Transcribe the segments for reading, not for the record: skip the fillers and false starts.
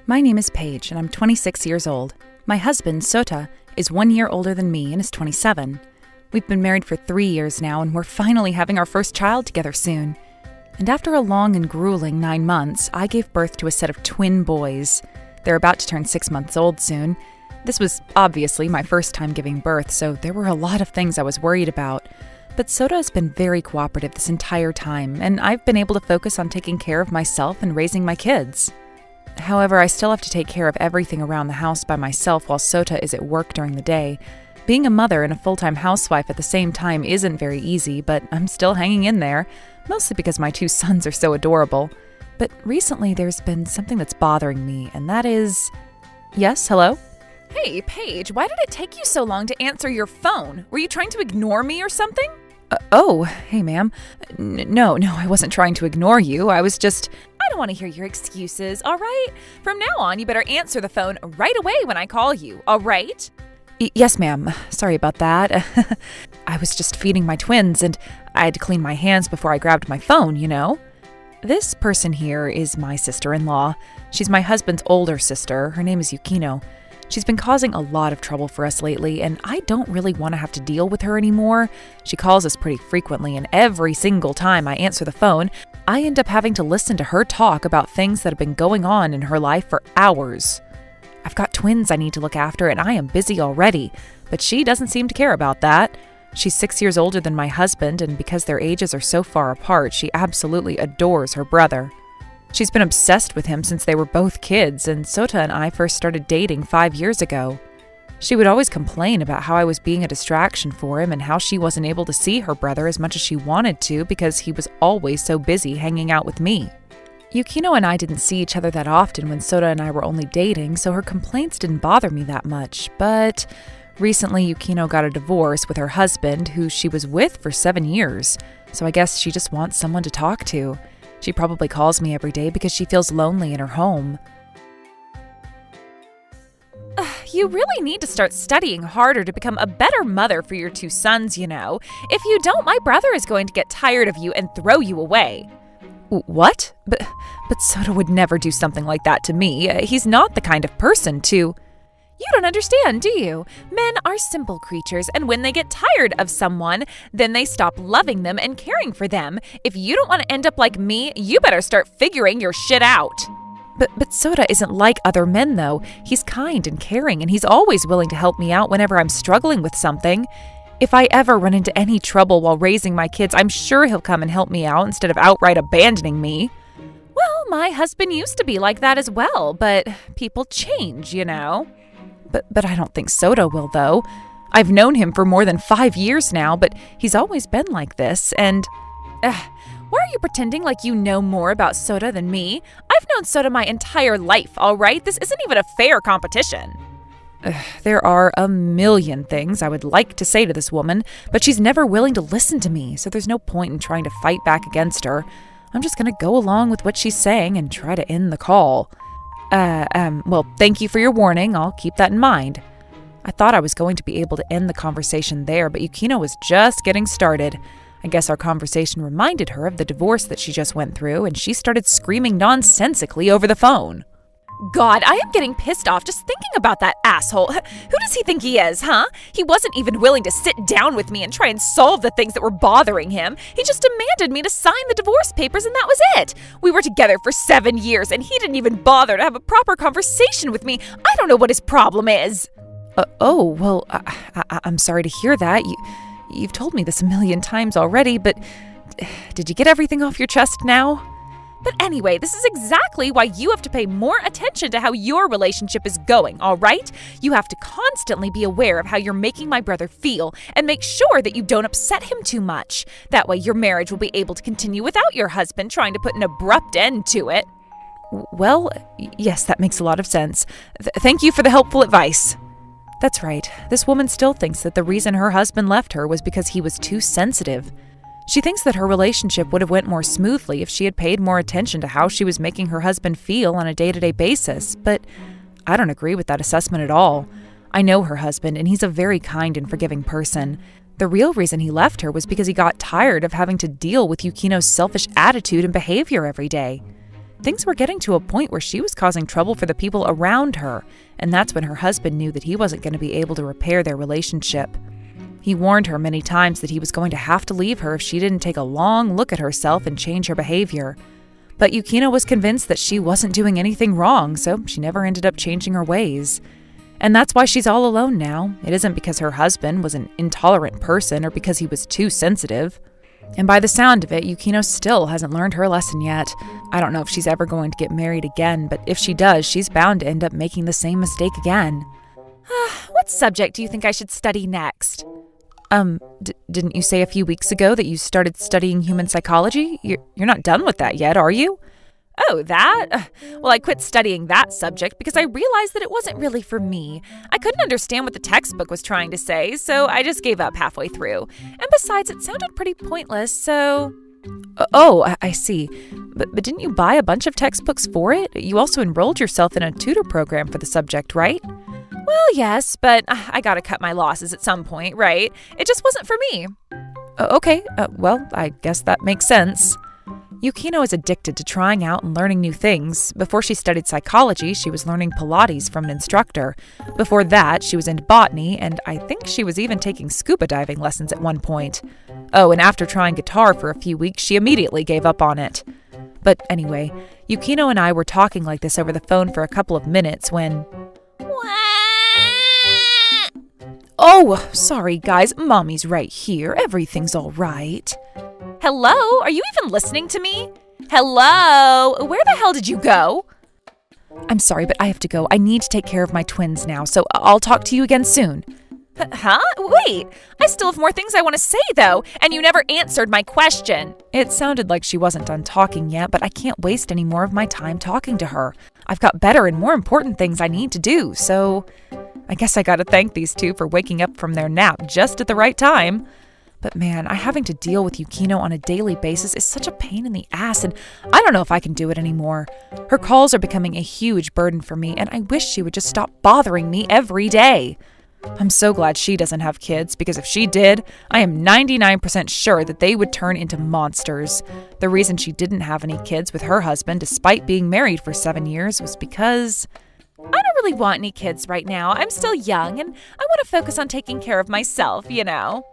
My name is Paige, and I'm 26 years old. My husband, Sota, is 1 year older than me and is 27. We've been married for 3 years now, and we're finally having our first child together soon. And after a long and grueling 9 months, I gave birth to a set of twin boys. They're about to turn 6 months old soon. This was obviously my first time giving birth, so there were a lot of things I was worried about. But Sota has been very cooperative this entire time, and I've been able to focus on taking care of myself and raising my kids. However, I still have to take care of everything around the house by myself while Sota is at work during the day. Being a mother and a full-time housewife at the same time isn't very easy, but I'm still hanging in there, mostly because my 2 sons are so adorable. But recently there's been something that's bothering me, and that is... Yes, hello? Hey, Paige, why did it take you so long to answer your phone? Were you trying to ignore me or something? Hey, ma'am. No, I wasn't trying to ignore you. I was just... I don't want to hear your excuses, all right? From now on, you better answer the phone right away when I call you, all right? Yes, ma'am. Sorry about that. I was just feeding my twins, and I had to clean my hands before I grabbed my phone, you know? This person here is my sister-in-law. She's my husband's older sister. Her name is Yukino. She's been causing a lot of trouble for us lately, and I don't really want to have to deal with her anymore. She calls us pretty frequently, and every single time I answer the phone, I end up having to listen to her talk about things that have been going on in her life for hours. I've got twins I need to look after, and I am busy already, but she doesn't seem to care about that. She's 6 years older than my husband, and because their ages are so far apart, she absolutely adores her brother. She's been obsessed with him since they were both kids, and Sota and I first started dating 5 years ago. She would always complain about how I was being a distraction for him and how she wasn't able to see her brother as much as she wanted to because he was always so busy hanging out with me. Yukino and I didn't see each other that often when Sota and I were only dating, so her complaints didn't bother me that much, but recently Yukino got a divorce with her husband, who she was with for 7 years, so I guess she just wants someone to talk to. She probably calls me every day because she feels lonely in her home. You really need to start studying harder to become a better mother for your 2 sons, you know. If you don't, my brother is going to get tired of you and throw you away. What? But Sota would never do something like that to me. He's not the kind of person to... You don't understand, do you? Men are simple creatures, and when they get tired of someone, then they stop loving them and caring for them. If you don't want to end up like me, you better start figuring your shit out. But Sota isn't like other men, though. He's kind and caring, and he's always willing to help me out whenever I'm struggling with something. If I ever run into any trouble while raising my kids, I'm sure he'll come and help me out instead of outright abandoning me. Well, my husband used to be like that as well, but people change, you know. But I don't think Sota will, though. I've known him for more than 5 years now, but he's always been like this, and... Why are you pretending like you know more about Sota than me? I've known Sota my entire life, all right? This isn't even a fair competition. There are a million things I would like to say to this woman, but she's never willing to listen to me, so there's no point in trying to fight back against her. I'm just going to go along with what she's saying and try to end the call. Well, thank you for your warning. I'll keep that in mind. I thought I was going to be able to end the conversation there, but Yukino was just getting started. I guess our conversation reminded her of the divorce that she just went through, and she started screaming nonsensically over the phone. God, I am getting pissed off just thinking about that asshole. Who does he think he is, huh? He wasn't even willing to sit down with me and try and solve the things that were bothering him. He just demanded me to sign the divorce papers and that was it. We were together for 7 years and he didn't even bother to have a proper conversation with me. I don't know what his problem is. Well, I'm sorry to hear that. You've told me this a million times already, but did you get everything off your chest now? But anyway, this is exactly why you have to pay more attention to how your relationship is going, all right? You have to constantly be aware of how you're making my brother feel and make sure that you don't upset him too much. That way your marriage will be able to continue without your husband trying to put an abrupt end to it. Well, yes, that makes a lot of sense. Thank you for the helpful advice. That's right. This woman still thinks that the reason her husband left her was because he was too sensitive. She thinks that her relationship would have went more smoothly if she had paid more attention to how she was making her husband feel on a day-to-day basis, but I don't agree with that assessment at all. I know her husband, and he's a very kind and forgiving person. The real reason he left her was because he got tired of having to deal with Yukino's selfish attitude and behavior every day. things were getting to a point where she was causing trouble for the people around her, and that's when her husband knew that he wasn't going to be able to repair their relationship. He warned her many times that he was going to have to leave her if she didn't take a long look at herself and change her behavior. But Yukino was convinced that she wasn't doing anything wrong, so she never ended up changing her ways. And that's why she's all alone now. It isn't because her husband was an intolerant person or because he was too sensitive. And by the sound of it, Yukino still hasn't learned her lesson yet. I don't know if she's ever going to get married again, but if she does, she's bound to end up making the same mistake again. What subject do you think I should study next? Didn't you say a few weeks ago that you started studying human psychology? You're not done with that yet, are you? Oh, that? Well, I quit studying that subject because I realized that it wasn't really for me. I couldn't understand what the textbook was trying to say, so I just gave up halfway through. And besides, it sounded pretty pointless, so... I see. But didn't you buy a bunch of textbooks for it? You also enrolled yourself in a tutor program for the subject, right? Well, yes, but I gotta cut my losses at some point, right? It just wasn't for me. Okay, well, I guess that makes sense. Yukino is addicted to trying out and learning new things. Before she studied psychology, she was learning Pilates from an instructor. Before that, she was into botany, and I think she was even taking scuba diving lessons at one point. Oh, and after trying guitar for a few weeks, she immediately gave up on it. But anyway, Yukino and I were talking like this over the phone for a couple of minutes when... Oh, sorry guys, Mommy's right here. Everything's all right. Hello? Are you even listening to me? Hello? Where the hell did you go? I'm sorry, but I have to go. I need to take care of my twins now, so I'll talk to you again soon. Huh? Wait, I still have more things I want to say, though, and you never answered my question. It sounded like she wasn't done talking yet, but I can't waste any more of my time talking to her. I've got better and more important things I need to do, so I guess I gotta thank these two for waking up from their nap just at the right time. But man, having to deal with Yukino on a daily basis is such a pain in the ass, and I don't know if I can do it anymore. Her calls are becoming a huge burden for me, and I wish she would just stop bothering me every day. I'm so glad she doesn't have kids, because if she did, I am 99% sure that they would turn into monsters. The reason she didn't have any kids with her husband, despite being married for 7 years, was because... I don't really want any kids right now. I'm still young, and I want to focus on taking care of myself, you know.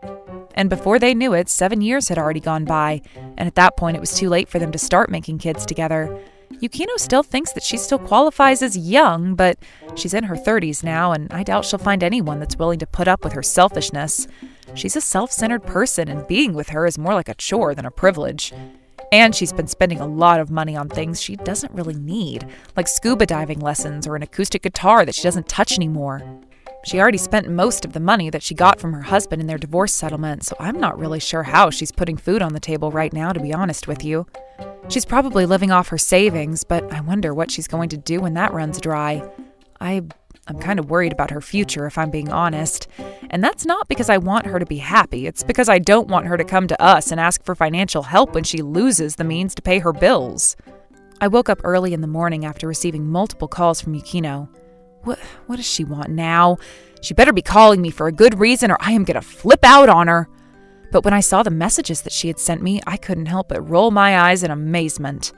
And before they knew it, 7 years had already gone by, and at that point it was too late for them to start making kids together. Yukino still thinks that she still qualifies as young, but she's in her 30s now, and I doubt she'll find anyone that's willing to put up with her selfishness. She's a self-centered person, and being with her is more like a chore than a privilege. And she's been spending a lot of money on things she doesn't really need, like scuba diving lessons or an acoustic guitar that she doesn't touch anymore. She already spent most of the money that she got from her husband in their divorce settlement, so I'm not really sure how she's putting food on the table right now, to be honest with you. She's probably living off her savings, but I wonder what she's going to do when that runs dry. I'm kind of worried about her future, if I'm being honest. And that's not because I want her to be happy. It's because I don't want her to come to us and ask for financial help when she loses the means to pay her bills. I woke up early in the morning after receiving multiple calls from Yukino. What does she want now? She better be calling me for a good reason or I am going to flip out on her. But when I saw the messages that she had sent me, I couldn't help but roll my eyes in amazement.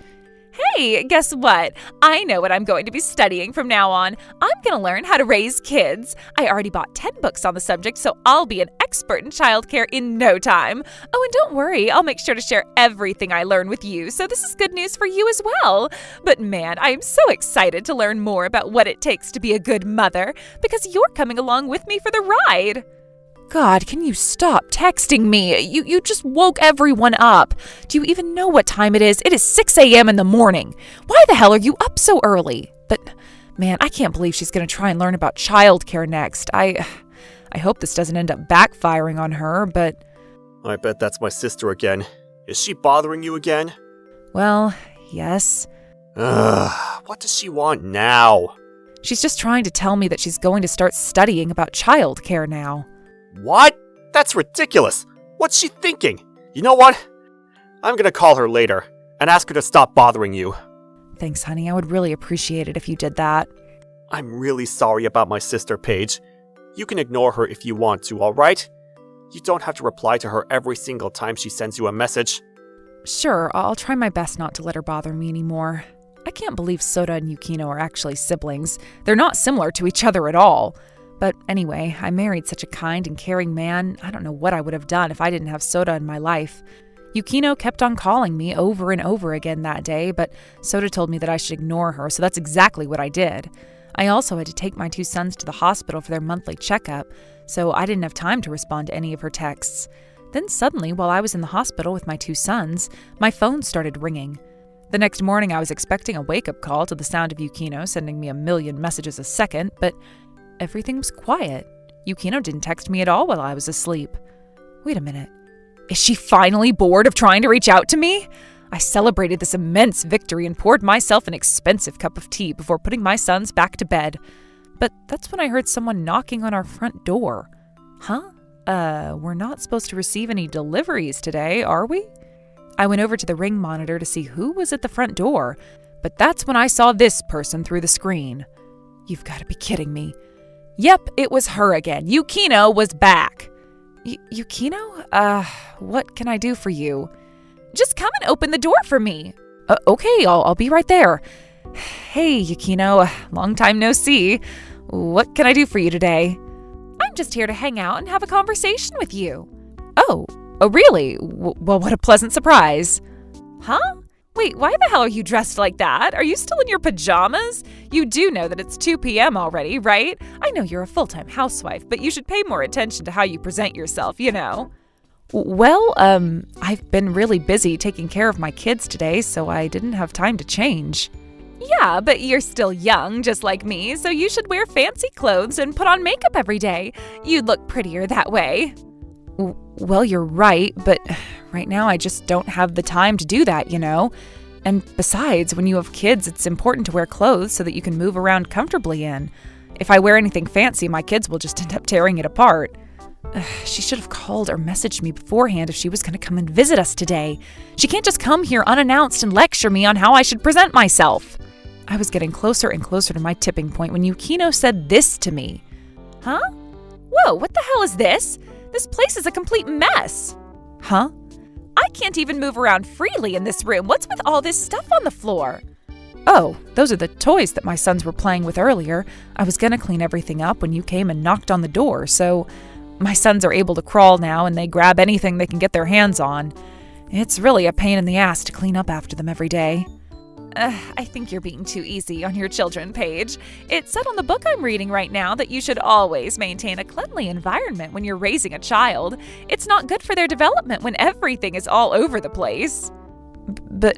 Hey, guess what? I know what I'm going to be studying from now on. I'm going to learn how to raise kids. I already bought 10 books on the subject, so I'll be an expert in childcare in no time. Oh, and don't worry, I'll make sure to share everything I learn with you, so this is good news for you as well. But man, I am so excited to learn more about what it takes to be a good mother, because you're coming along with me for the ride. God, can you stop texting me? You just woke everyone up. Do you even know what time it is? It is 6 a.m. in the morning. Why the hell are you up so early? But, man, I can't believe she's going to try and learn about childcare next. I hope this doesn't end up backfiring on her, but... I bet that's my sister again. Is she bothering you again? Well, yes. What does she want now? She's just trying to tell me that she's going to start studying about childcare now. What? That's ridiculous. What's she thinking? You know what? I'm gonna call her later and ask her to stop bothering you. Thanks, honey. I would really appreciate it if you did that. I'm really sorry about my sister, Paige. You can ignore her if you want to, alright? You don't have to reply to her every single time she sends you a message. Sure, I'll try my best not to let her bother me anymore. I can't believe Soda and Yukino are actually siblings. They're not similar to each other at all. But anyway, I married such a kind and caring man. I don't know what I would have done if I didn't have Soda in my life. Yukino kept on calling me over and over again that day, but Soda told me that I should ignore her, so that's exactly what I did. I also had to take my 2 sons to the hospital for their monthly checkup, so I didn't have time to respond to any of her texts. Then suddenly, while I was in the hospital with my 2 sons, my phone started ringing. The next morning, I was expecting a wake-up call to the sound of Yukino sending me a million messages a second, but everything was quiet. Yukino didn't text me at all while I was asleep. Wait a minute. Is she finally bored of trying to reach out to me? I celebrated this immense victory and poured myself an expensive cup of tea before putting my sons back to bed. But that's when I heard someone knocking on our front door. Huh? We're not supposed to receive any deliveries today, are we? I went over to the ring monitor to see who was at the front door, but that's when I saw this person through the screen. You've got to be kidding me. Yep, it was her again. Yukino was back. Yukino? What can I do for you? Just come and open the door for me. Okay, I'll be right there. Hey, Yukino, long time no see. What can I do for you today? I'm just here to hang out and have a conversation with you. Oh, really? Well, what a pleasant surprise. Huh? Wait, why the hell are you dressed like that? Are you still in your pajamas? You do know that it's 2 p.m. already, right? I know you're a full-time housewife, but you should pay more attention to how you present yourself, you know. Well, I've been really busy taking care of my kids today, so I didn't have time to change. Yeah, but you're still young, just like me, so you should wear fancy clothes and put on makeup every day. You'd look prettier that way. Well, you're right, but right now I just don't have the time to do that, you know? And besides, when you have kids, it's important to wear clothes so that you can move around comfortably in. If I wear anything fancy, my kids will just end up tearing it apart. She should have called or messaged me beforehand if she was going to come and visit us today. She can't just come here unannounced and lecture me on how I should present myself. I was getting closer and closer to my tipping point when Yukino said this to me. Huh? Whoa, what the hell is this? This place is a complete mess. Huh? I can't even move around freely in this room. What's with all this stuff on the floor? Oh, those are the toys that my sons were playing with earlier. I was going to clean everything up when you came and knocked on the door, so my sons are able to crawl now and they grab anything they can get their hands on. It's really a pain in the ass to clean up after them every day. I think you're being too easy on your children, Paige. It said on the book I'm reading right now that you should always maintain a cleanly environment when you're raising a child. It's not good for their development when everything is all over the place. But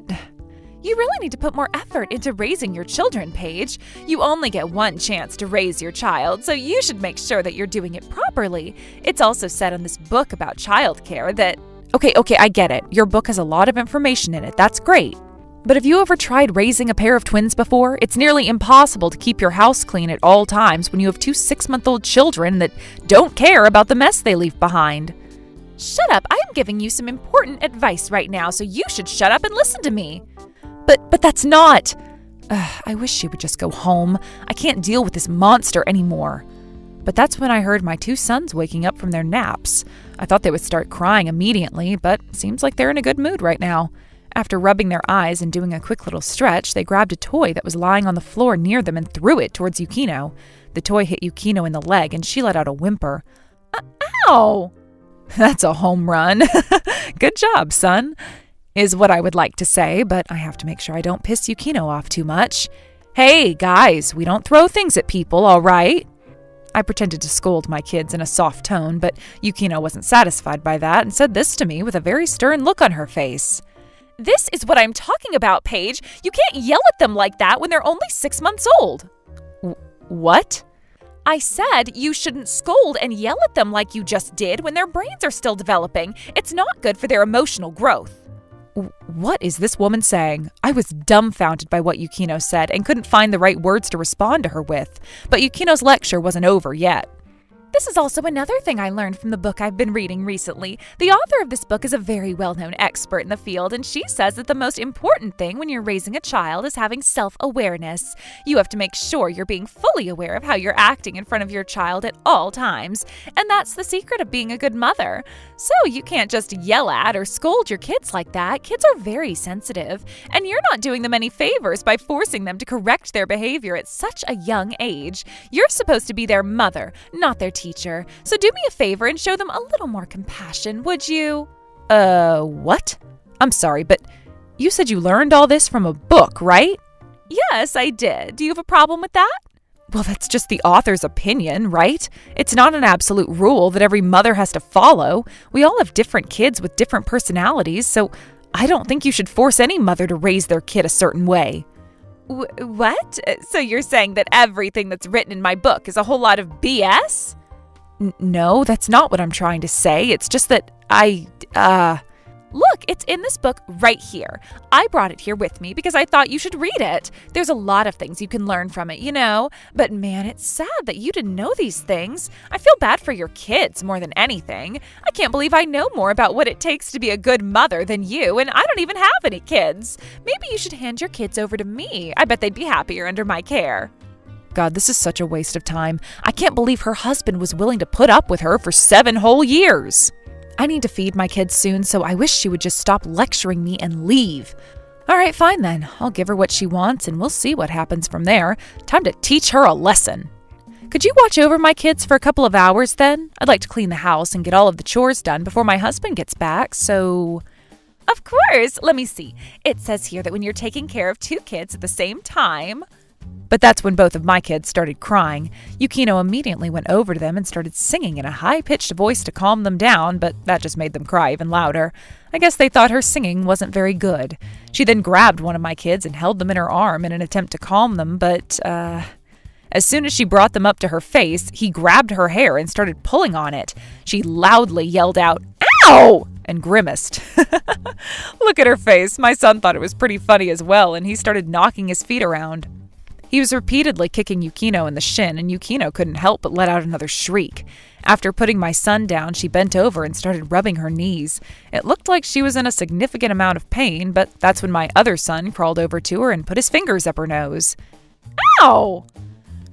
you really need to put more effort into raising your children, Paige. You only get one chance to raise your child, so you should make sure that you're doing it properly. It's also said in this book about childcare that... Okay, I get it. Your book has a lot of information in it. That's great. But have you ever tried raising a pair of twins before? It's nearly impossible to keep your house clean at all times when you have 2 6-month-old children that don't care about the mess they leave behind. Shut up. I am giving you some important advice right now, so you should shut up and listen to me. But that's not... I wish she would just go home. I can't deal with this monster anymore. But that's when I heard my 2 sons waking up from their naps. I thought they would start crying immediately, but seems like they're in a good mood right now. After rubbing their eyes and doing a quick little stretch, they grabbed a toy that was lying on the floor near them and threw it towards Yukino. The toy hit Yukino in the leg, and she let out a whimper. Ow! That's a home run. Good job, son, is what I would like to say, but I have to make sure I don't piss Yukino off too much. Hey, guys, we don't throw things at people, all right? I pretended to scold my kids in a soft tone, but Yukino wasn't satisfied by that and said this to me with a very stern look on her face. This is what I'm talking about, Paige. You can't yell at them like that when they're only 6 months old. What? I said you shouldn't scold and yell at them like you just did when their brains are still developing. It's not good for their emotional growth. What is this woman saying? I was dumbfounded by what Yukino said and couldn't find the right words to respond to her with. But Yukino's lecture wasn't over yet. This is also another thing I learned from the book I've been reading recently. The author of this book is a very well-known expert in the field, and she says that the most important thing when you're raising a child is having self-awareness. You have to make sure you're being fully aware of how you're acting in front of your child at all times, and that's the secret of being a good mother. So you can't just yell at or scold your kids like that. Kids are very sensitive, and you're not doing them any favors by forcing them to correct their behavior at such a young age. You're supposed to be their mother, not their teacher. So do me a favor and show them a little more compassion, would you? What? I'm sorry, but you said you learned all this from a book, right? Yes, I did. Do you have a problem with that? Well, that's just the author's opinion, right? It's not an absolute rule that every mother has to follow. We all have different kids with different personalities, so I don't think you should force any mother to raise their kid a certain way. What? So you're saying that everything that's written in my book is a whole lot of BS? No, that's not what I'm trying to say. It's just that Look, it's in this book right here. I brought it here with me because I thought you should read it. There's a lot of things you can learn from it, you know. But man, it's sad that you didn't know these things. I feel bad for your kids more than anything. I can't believe I know more about what it takes to be a good mother than you, and I don't even have any kids. Maybe you should hand your kids over to me. I bet they'd be happier under my care. God, this is such a waste of time. I can't believe her husband was willing to put up with her for 7 whole years. I need to feed my kids soon, so I wish she would just stop lecturing me and leave. All right, fine then. I'll give her what she wants, and we'll see what happens from there. Time to teach her a lesson. Could you watch over my kids for a couple of hours then? I'd like to clean the house and get all of the chores done before my husband gets back, so... Of course. Let me see. It says here that when you're taking care of 2 kids at the same time... But that's when both of my kids started crying. Yukino immediately went over to them and started singing in a high-pitched voice to calm them down, but that just made them cry even louder. I guess they thought her singing wasn't very good. She then grabbed one of my kids and held them in her arm in an attempt to calm them, but, as soon as she brought them up to her face, he grabbed her hair and started pulling on it. She loudly yelled out, "Ow!" and grimaced. Look at her face. My son thought it was pretty funny as well, and he started knocking his feet around. He was repeatedly kicking Yukino in the shin, and Yukino couldn't help but let out another shriek. After putting my son down, she bent over and started rubbing her knees. It looked like she was in a significant amount of pain, but that's when my other son crawled over to her and put his fingers up her nose. Ow!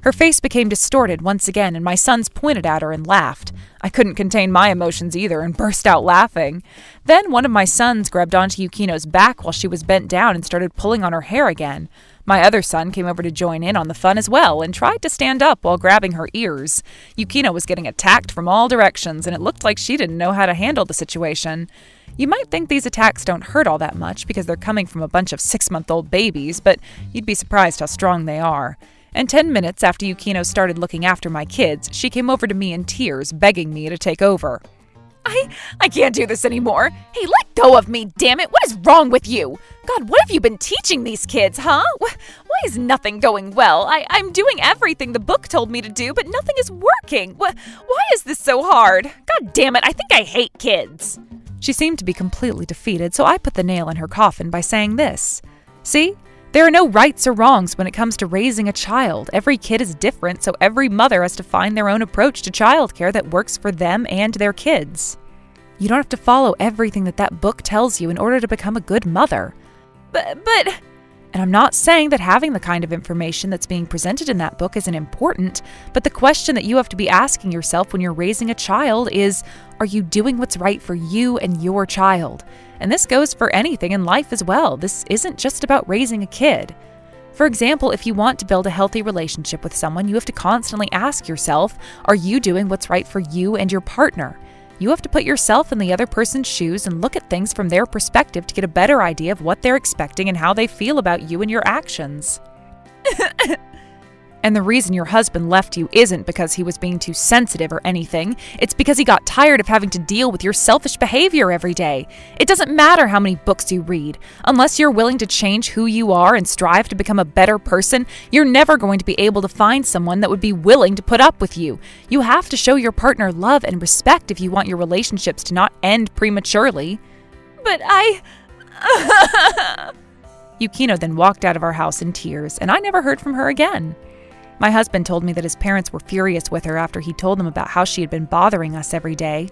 Her face became distorted once again, and my sons pointed at her and laughed. I couldn't contain my emotions either and burst out laughing. Then one of my sons grabbed onto Yukino's back while she was bent down and started pulling on her hair again. My other son came over to join in on the fun as well and tried to stand up while grabbing her ears. Yukino was getting attacked from all directions, and it looked like she didn't know how to handle the situation. You might think these attacks don't hurt all that much because they're coming from a bunch of 6-month-old babies, but you'd be surprised how strong they are. And 10 minutes after Yukino started looking after my kids, she came over to me in tears, begging me to take over. I can't do this anymore. Hey, let go of me, damn it. What is wrong with you? God, what have you been teaching these kids, huh? Why is nothing going well? I'm doing everything the book told me to do, but nothing is working. Why is this so hard? God damn it, I think I hate kids. She seemed to be completely defeated, so I put the nail in her coffin by saying this. See? There are no rights or wrongs when it comes to raising a child. Every kid is different, so every mother has to find their own approach to childcare that works for them and their kids. You don't have to follow everything that book tells you in order to become a good mother. But... And I'm not saying that having the kind of information that's being presented in that book isn't important, but the question that you have to be asking yourself when you're raising a child is, are you doing what's right for you and your child? And this goes for anything in life as well. This isn't just about raising a kid. For example, if you want to build a healthy relationship with someone, you have to constantly ask yourself, are you doing what's right for you and your partner? You have to put yourself in the other person's shoes and look at things from their perspective to get a better idea of what they're expecting and how they feel about you and your actions. And the reason your husband left you isn't because he was being too sensitive or anything. It's because he got tired of having to deal with your selfish behavior every day. It doesn't matter how many books you read. Unless you're willing to change who you are and strive to become a better person, you're never going to be able to find someone that would be willing to put up with you. You have to show your partner love and respect if you want your relationships to not end prematurely. But Yukino then walked out of our house in tears, and I never heard from her again. My husband told me that his parents were furious with her after he told them about how she had been bothering us every day.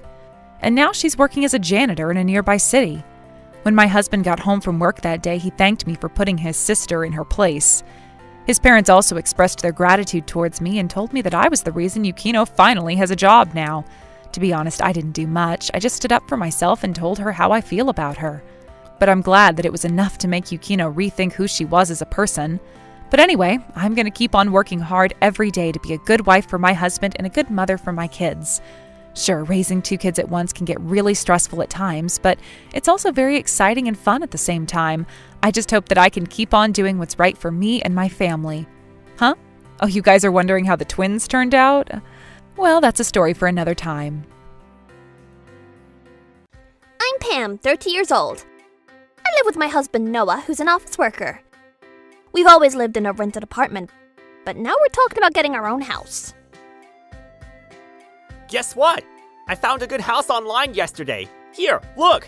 And now she's working as a janitor in a nearby city. When my husband got home from work that day, he thanked me for putting his sister in her place. His parents also expressed their gratitude towards me and told me that I was the reason Yukino finally has a job now. To be honest, I didn't do much. I just stood up for myself and told her how I feel about her. But I'm glad that it was enough to make Yukino rethink who she was as a person. But anyway, I'm going to keep on working hard every day to be a good wife for my husband and a good mother for my kids. Sure, raising 2 kids at once can get really stressful at times, but it's also very exciting and fun at the same time. I just hope that I can keep on doing what's right for me and my family. Huh? Oh, you guys are wondering how the twins turned out? Well, that's a story for another time. I'm Pam, 30 years old. I live with my husband Noah, who's an office worker. We've always lived in a rented apartment, but now we're talking about getting our own house. Guess what? I found a good house online yesterday. Here, look.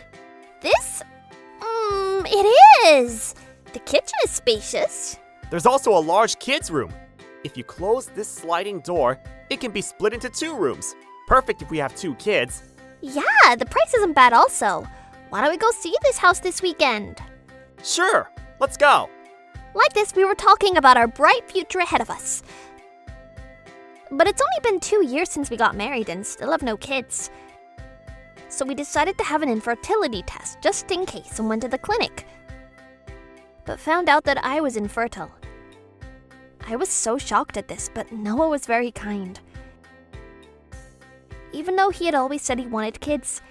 This? It is. The kitchen is spacious. There's also a large kids' room. If you close this sliding door, it can be split into 2 rooms. Perfect if we have 2 kids. Yeah, the price isn't bad also. Why don't we go see this house this weekend? Sure, let's go. Like this, we were talking about our bright future ahead of us. But it's only been 2 years since we got married and still have no kids. So we decided to have an infertility test just in case and went to the clinic. But found out that I was infertile. I was so shocked at this, but Noah was very kind. Even though he had always said he wanted kids,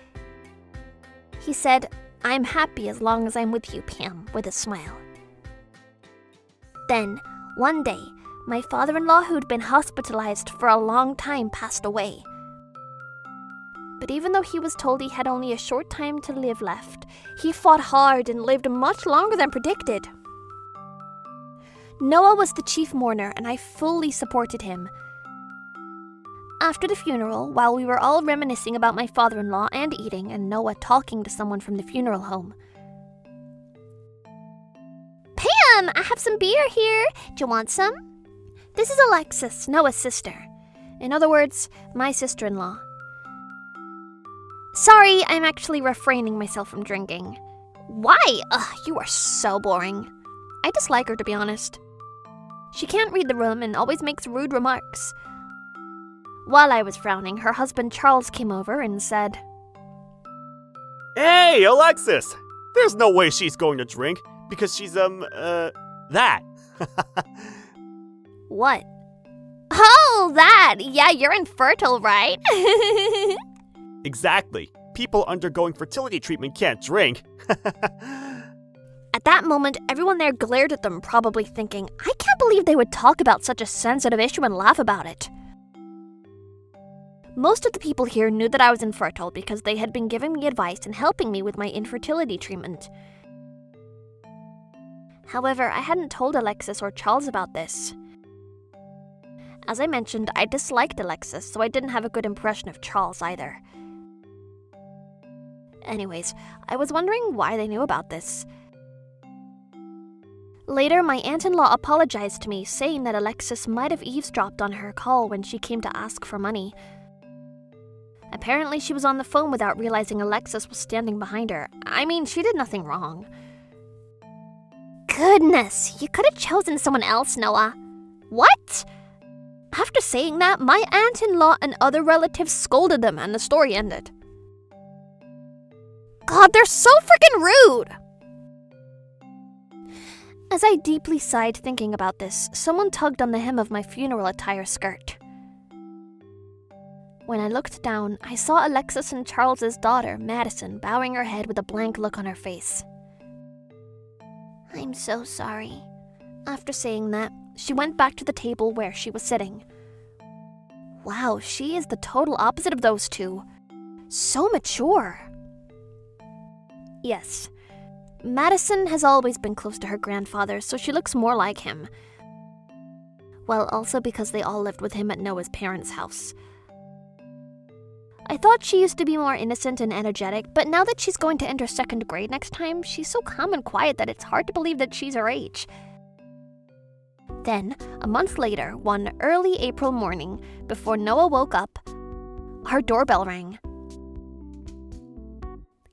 he said, "I'm happy as long as I'm with you, Pam," with a smile. Then, one day, my father-in-law, who'd been hospitalized for a long time, passed away. But even though he was told he had only a short time to live left, he fought hard and lived much longer than predicted. Noah was the chief mourner, and I fully supported him. After the funeral, while we were all reminiscing about my father-in-law and eating, and Noah talking to someone from the funeral home, "Pam, I have some beer here. Do you want some?" This is Alexis, Noah's sister. In other words, my sister-in-law. Sorry, I'm actually refraining myself from drinking. Why? Ugh, you are so boring. I dislike her, to be honest. She can't read the room and always makes rude remarks. While I was frowning, her husband Charles came over and said, Hey, Alexis! There's no way she's going to drink because she's, that. "What?" "Oh, that! Yeah, you're infertile, right?" Exactly. People undergoing fertility treatment can't drink. At that moment, everyone there glared at them, probably thinking, I can't believe they would talk about such a sensitive issue and laugh about it. Most of the people here knew that I was infertile because they had been giving me advice and helping me with my infertility treatment. However, I hadn't told Alexis or Charles about this. As I mentioned, I disliked Alexis, so I didn't have a good impression of Charles either. Anyways, I was wondering why they knew about this. Later, my aunt-in-law apologized to me, saying that Alexis might have eavesdropped on her call when she came to ask for money. Apparently, she was on the phone without realizing Alexis was standing behind her. I mean, she did nothing wrong. Goodness, you could have chosen someone else, Noah. What? After saying that, my aunt-in-law and other relatives scolded them and the story ended. God, they're so freaking rude! As I deeply sighed thinking about this, someone tugged on the hem of my funeral attire skirt. When I looked down, I saw Alexis and Charles's daughter, Madison, bowing her head with a blank look on her face. I'm so sorry. After saying that, she went back to the table where she was sitting. Wow, she is the total opposite of those two. So mature. Yes, Madison has always been close to her grandfather, so she looks more like him. Well, also because they all lived with him at Noah's parents' house. I thought she used to be more innocent and energetic, but now that she's going to enter 2nd grade next time, she's so calm and quiet that it's hard to believe that she's her age. Then, a month later, one early April morning, before Noah woke up, our doorbell rang.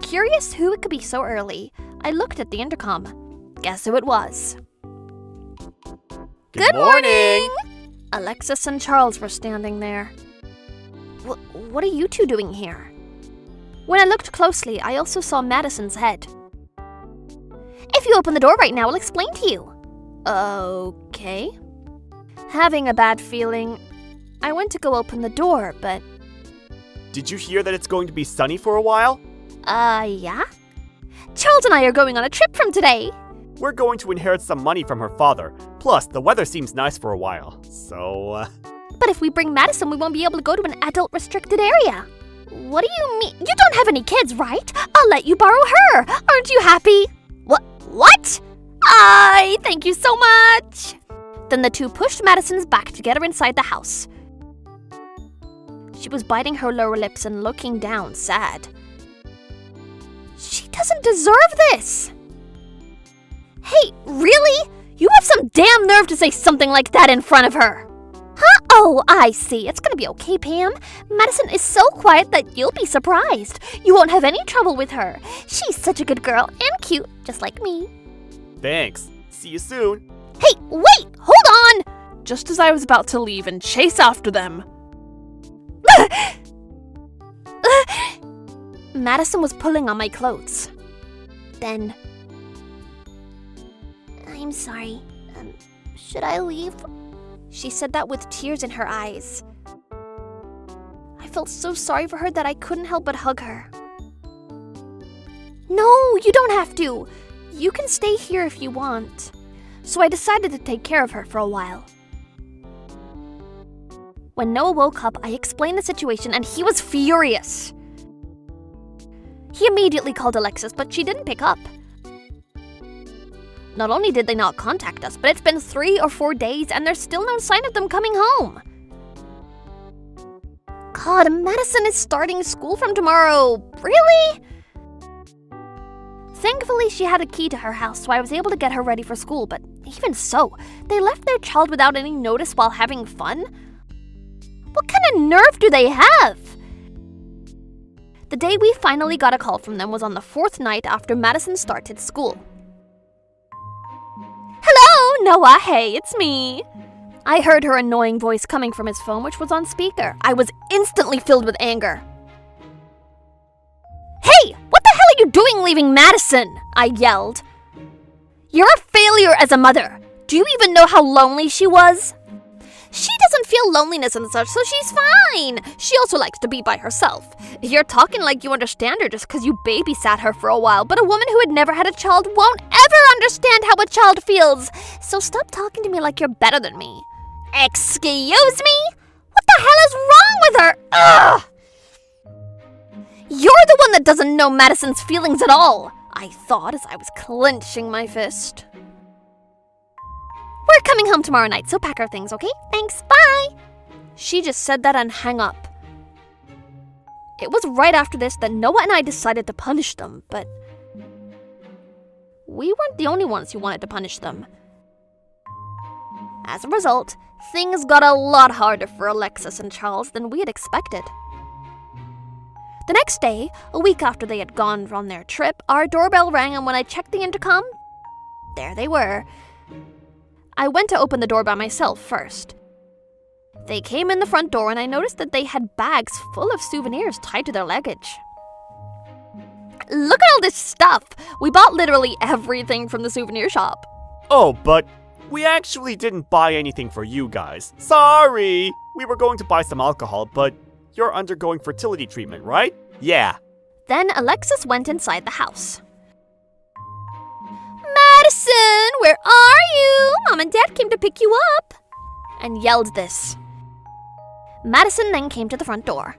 Curious who it could be so early, I looked at the intercom. Guess who it was? Good morning! Alexis and Charles were standing there. What are you two doing here? When I looked closely, I also saw Madison's head. If you open the door right now, I'll explain to you. Okay. Having a bad feeling, I went to go open the door, but... Did you hear that it's going to be sunny for a while? Yeah? Charles and I are going on a trip from today. We're going to inherit some money from her father. Plus, the weather seems nice for a while. So, But if we bring Madison, we won't be able to go to an adult-restricted area. What do you mean? You don't have any kids, right? I'll let you borrow her. Aren't you happy? What? Thank you so much. Then the two pushed Madison's back to get her inside the house. She was biting her lower lips and looking down, sad. She doesn't deserve this. Hey, really? You have some damn nerve to say something like that in front of her. Huh? Oh, I see. It's gonna be okay, Pam. Madison is so quiet that you'll be surprised. You won't have any trouble with her. She's such a good girl and cute, just like me. thanks. See you soon. Hey, wait! Hold on! Just as I was about to leave and chase after them. Madison was pulling on my clothes. Then... I'm sorry. Should I leave? She said that with tears in her eyes. I felt so sorry for her that I couldn't help but hug her. No, you don't have to. You can stay here if you want. So I decided to take care of her for a while. When Noah woke up, I explained the situation and he was furious. He immediately called Alexis, but she didn't pick up. Not only did they not contact us, but it's been 3 or 4 days and there's still no sign of them coming home. God, Madison is starting school from tomorrow. Really? Thankfully, she had a key to her house, so I was able to get her ready for school, but even so, they left their child without any notice while having fun? What kind of nerve do they have? The day we finally got a call from them was on the 4th night after Madison started school. Hello, Noah, hey, it's me. I heard her annoying voice coming from his phone, which was on speaker. I was instantly filled with anger. Hey, what the hell are you doing leaving Madison? I yelled. You're a failure as a mother. Do you even know how lonely she was? She doesn't feel loneliness and such, so she's fine. She also likes to be by herself. You're talking like you understand her just because you babysat her for a while, but a woman who had never had a child won't ever understand how a child feels. So stop talking to me like you're better than me. Excuse me? What the hell is wrong with her? Ugh! You're the one that doesn't know Madison's feelings at all, I thought as I was clenching my fist. We're coming home tomorrow night, so pack our things, okay? Thanks, bye! She just said that and hung up. It was right after this that Noah and I decided to punish them, but we weren't the only ones who wanted to punish them. As a result, things got a lot harder for Alexis and Charles than we had expected. The next day, a week after they had gone on their trip, our doorbell rang, and when I checked the intercom, there they were. I went to open the door by myself first. They came in the front door and I noticed that they had bags full of souvenirs tied to their luggage. Look at all this stuff! We bought literally everything from the souvenir shop. Oh, but we actually didn't buy anything for you guys. Sorry! We were going to buy some alcohol, but you're undergoing fertility treatment, right? Yeah. Then Alexis went inside the house. Madison, where are you? Mom and Dad came to pick you up. And yelled this. Madison then came to the front door.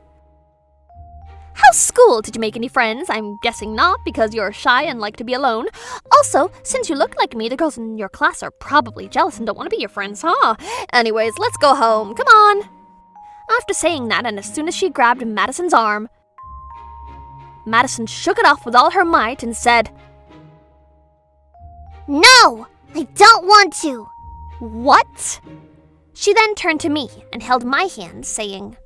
How's school? Did you make any friends? I'm guessing not, because you're shy and like to be alone. Also, since you look like me, the girls in your class are probably jealous and don't want to be your friends, huh? Anyways, let's go home. Come on. After saying that, and as soon as she grabbed Madison's arm, Madison shook it off with all her might and said, No, I don't want to. What? She then turned to me and held my hand, saying,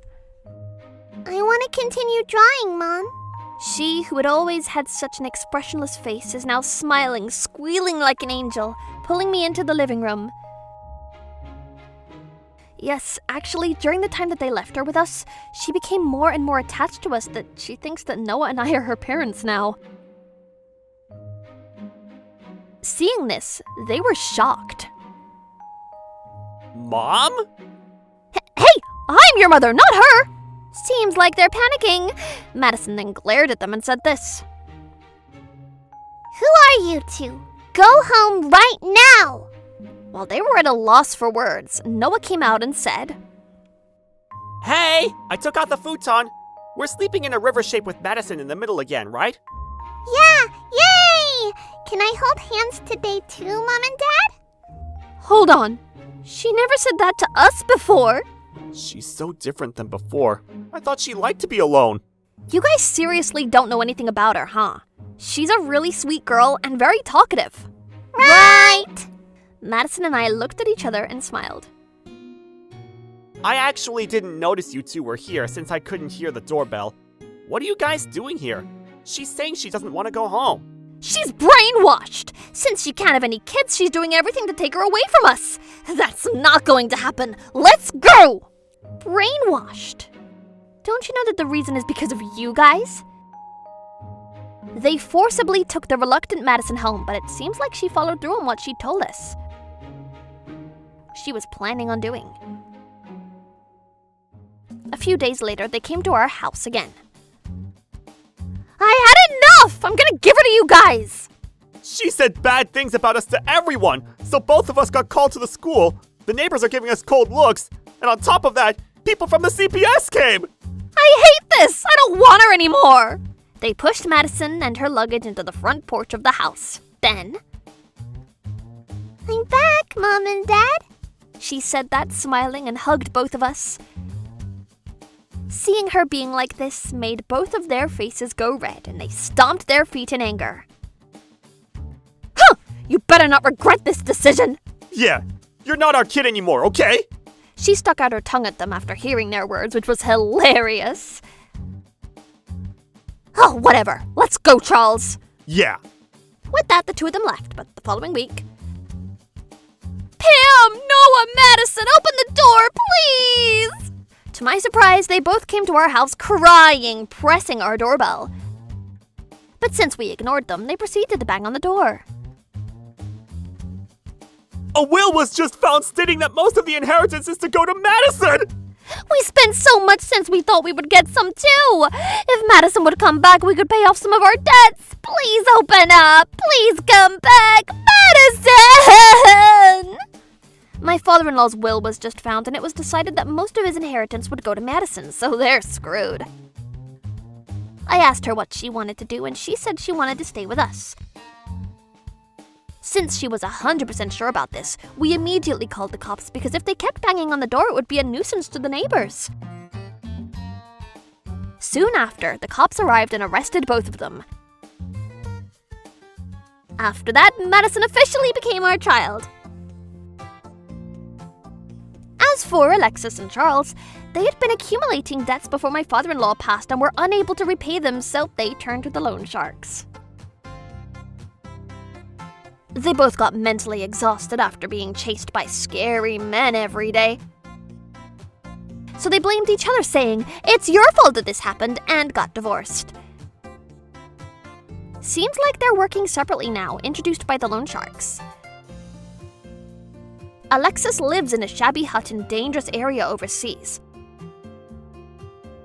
I want to continue drawing, Mom. She, who had always had such an expressionless face, is now smiling, squealing like an angel, pulling me into the living room. Yes, actually, during the time that they left her with us, she became more and more attached to us that she thinks that Noah and I are her parents now. Seeing this, they were shocked. Mom? Hey, I'm your mother, not her! Seems like they're panicking. Madison then glared at them and said this. Who are you two? Go home right now! While they were at a loss for words, Noah came out and said, Hey, I took out the futon. We're sleeping in a river shape with Madison in the middle again, right? Yeah, yay! Can I hold hands today too, Mom and Dad? Hold on. She never said that to us before. She's so different than before. I thought she liked to be alone. You guys seriously don't know anything about her, huh? She's a really sweet girl and very talkative. Right! Madison and I looked at each other and smiled. I actually didn't notice you two were here since I couldn't hear the doorbell. What are you guys doing here? She's saying she doesn't want to go home. She's brainwashed! Since she can't have any kids, she's doing everything to take her away from us. That's not going to happen. Let's go! Brainwashed. Don't you know that the reason is because of you guys? They forcibly took the reluctant Madison home, but it seems like she followed through on what she told us she was planning on doing. A few days later, they came to our house again. I had enough! I'm gonna give her to you guys! She said bad things about us to everyone, so both of us got called to the school. The neighbors are giving us cold looks, and on top of that, people from the CPS came! I hate this! I don't want her anymore! They pushed Madison and her luggage into the front porch of the house. Then, I'm back, Mom and Dad. She said that, smiling, and hugged both of us. Seeing her being like this made both of their faces go red, and they stomped their feet in anger. Huh! You better not regret this decision! Yeah, you're not our kid anymore, okay? She stuck out her tongue at them after hearing their words, which was hilarious. Oh, whatever. Let's go, Charles. Yeah. With that, the two of them left, but the following week... Pam! Noah! Madison! Open the door, please! To my surprise, they both came to our house crying, pressing our doorbell. But since we ignored them, they proceeded to bang on the door. A will was just found stating that most of the inheritance is to go to Madison! We spent so much since we thought we would get some too! If Madison would come back, we could pay off some of our debts! Please open up! Please come back! Madison! My father-in-law's will was just found, and it was decided that most of his inheritance would go to Madison, so they're screwed. I asked her what she wanted to do, and she said she wanted to stay with us. Since she was 100% sure about this, we immediately called the cops because if they kept banging on the door, it would be a nuisance to the neighbors. Soon after, the cops arrived and arrested both of them. After that, Madison officially became our child. As for Alexis and Charles, they had been accumulating debts before my father-in-law passed and were unable to repay them, so they turned to the loan sharks. They both got mentally exhausted after being chased by scary men every day. So they blamed each other, saying, "It's your fault that this happened," and got divorced. Seems like they're working separately now, introduced by the loan sharks. Alexis lives in a shabby hut in a dangerous area overseas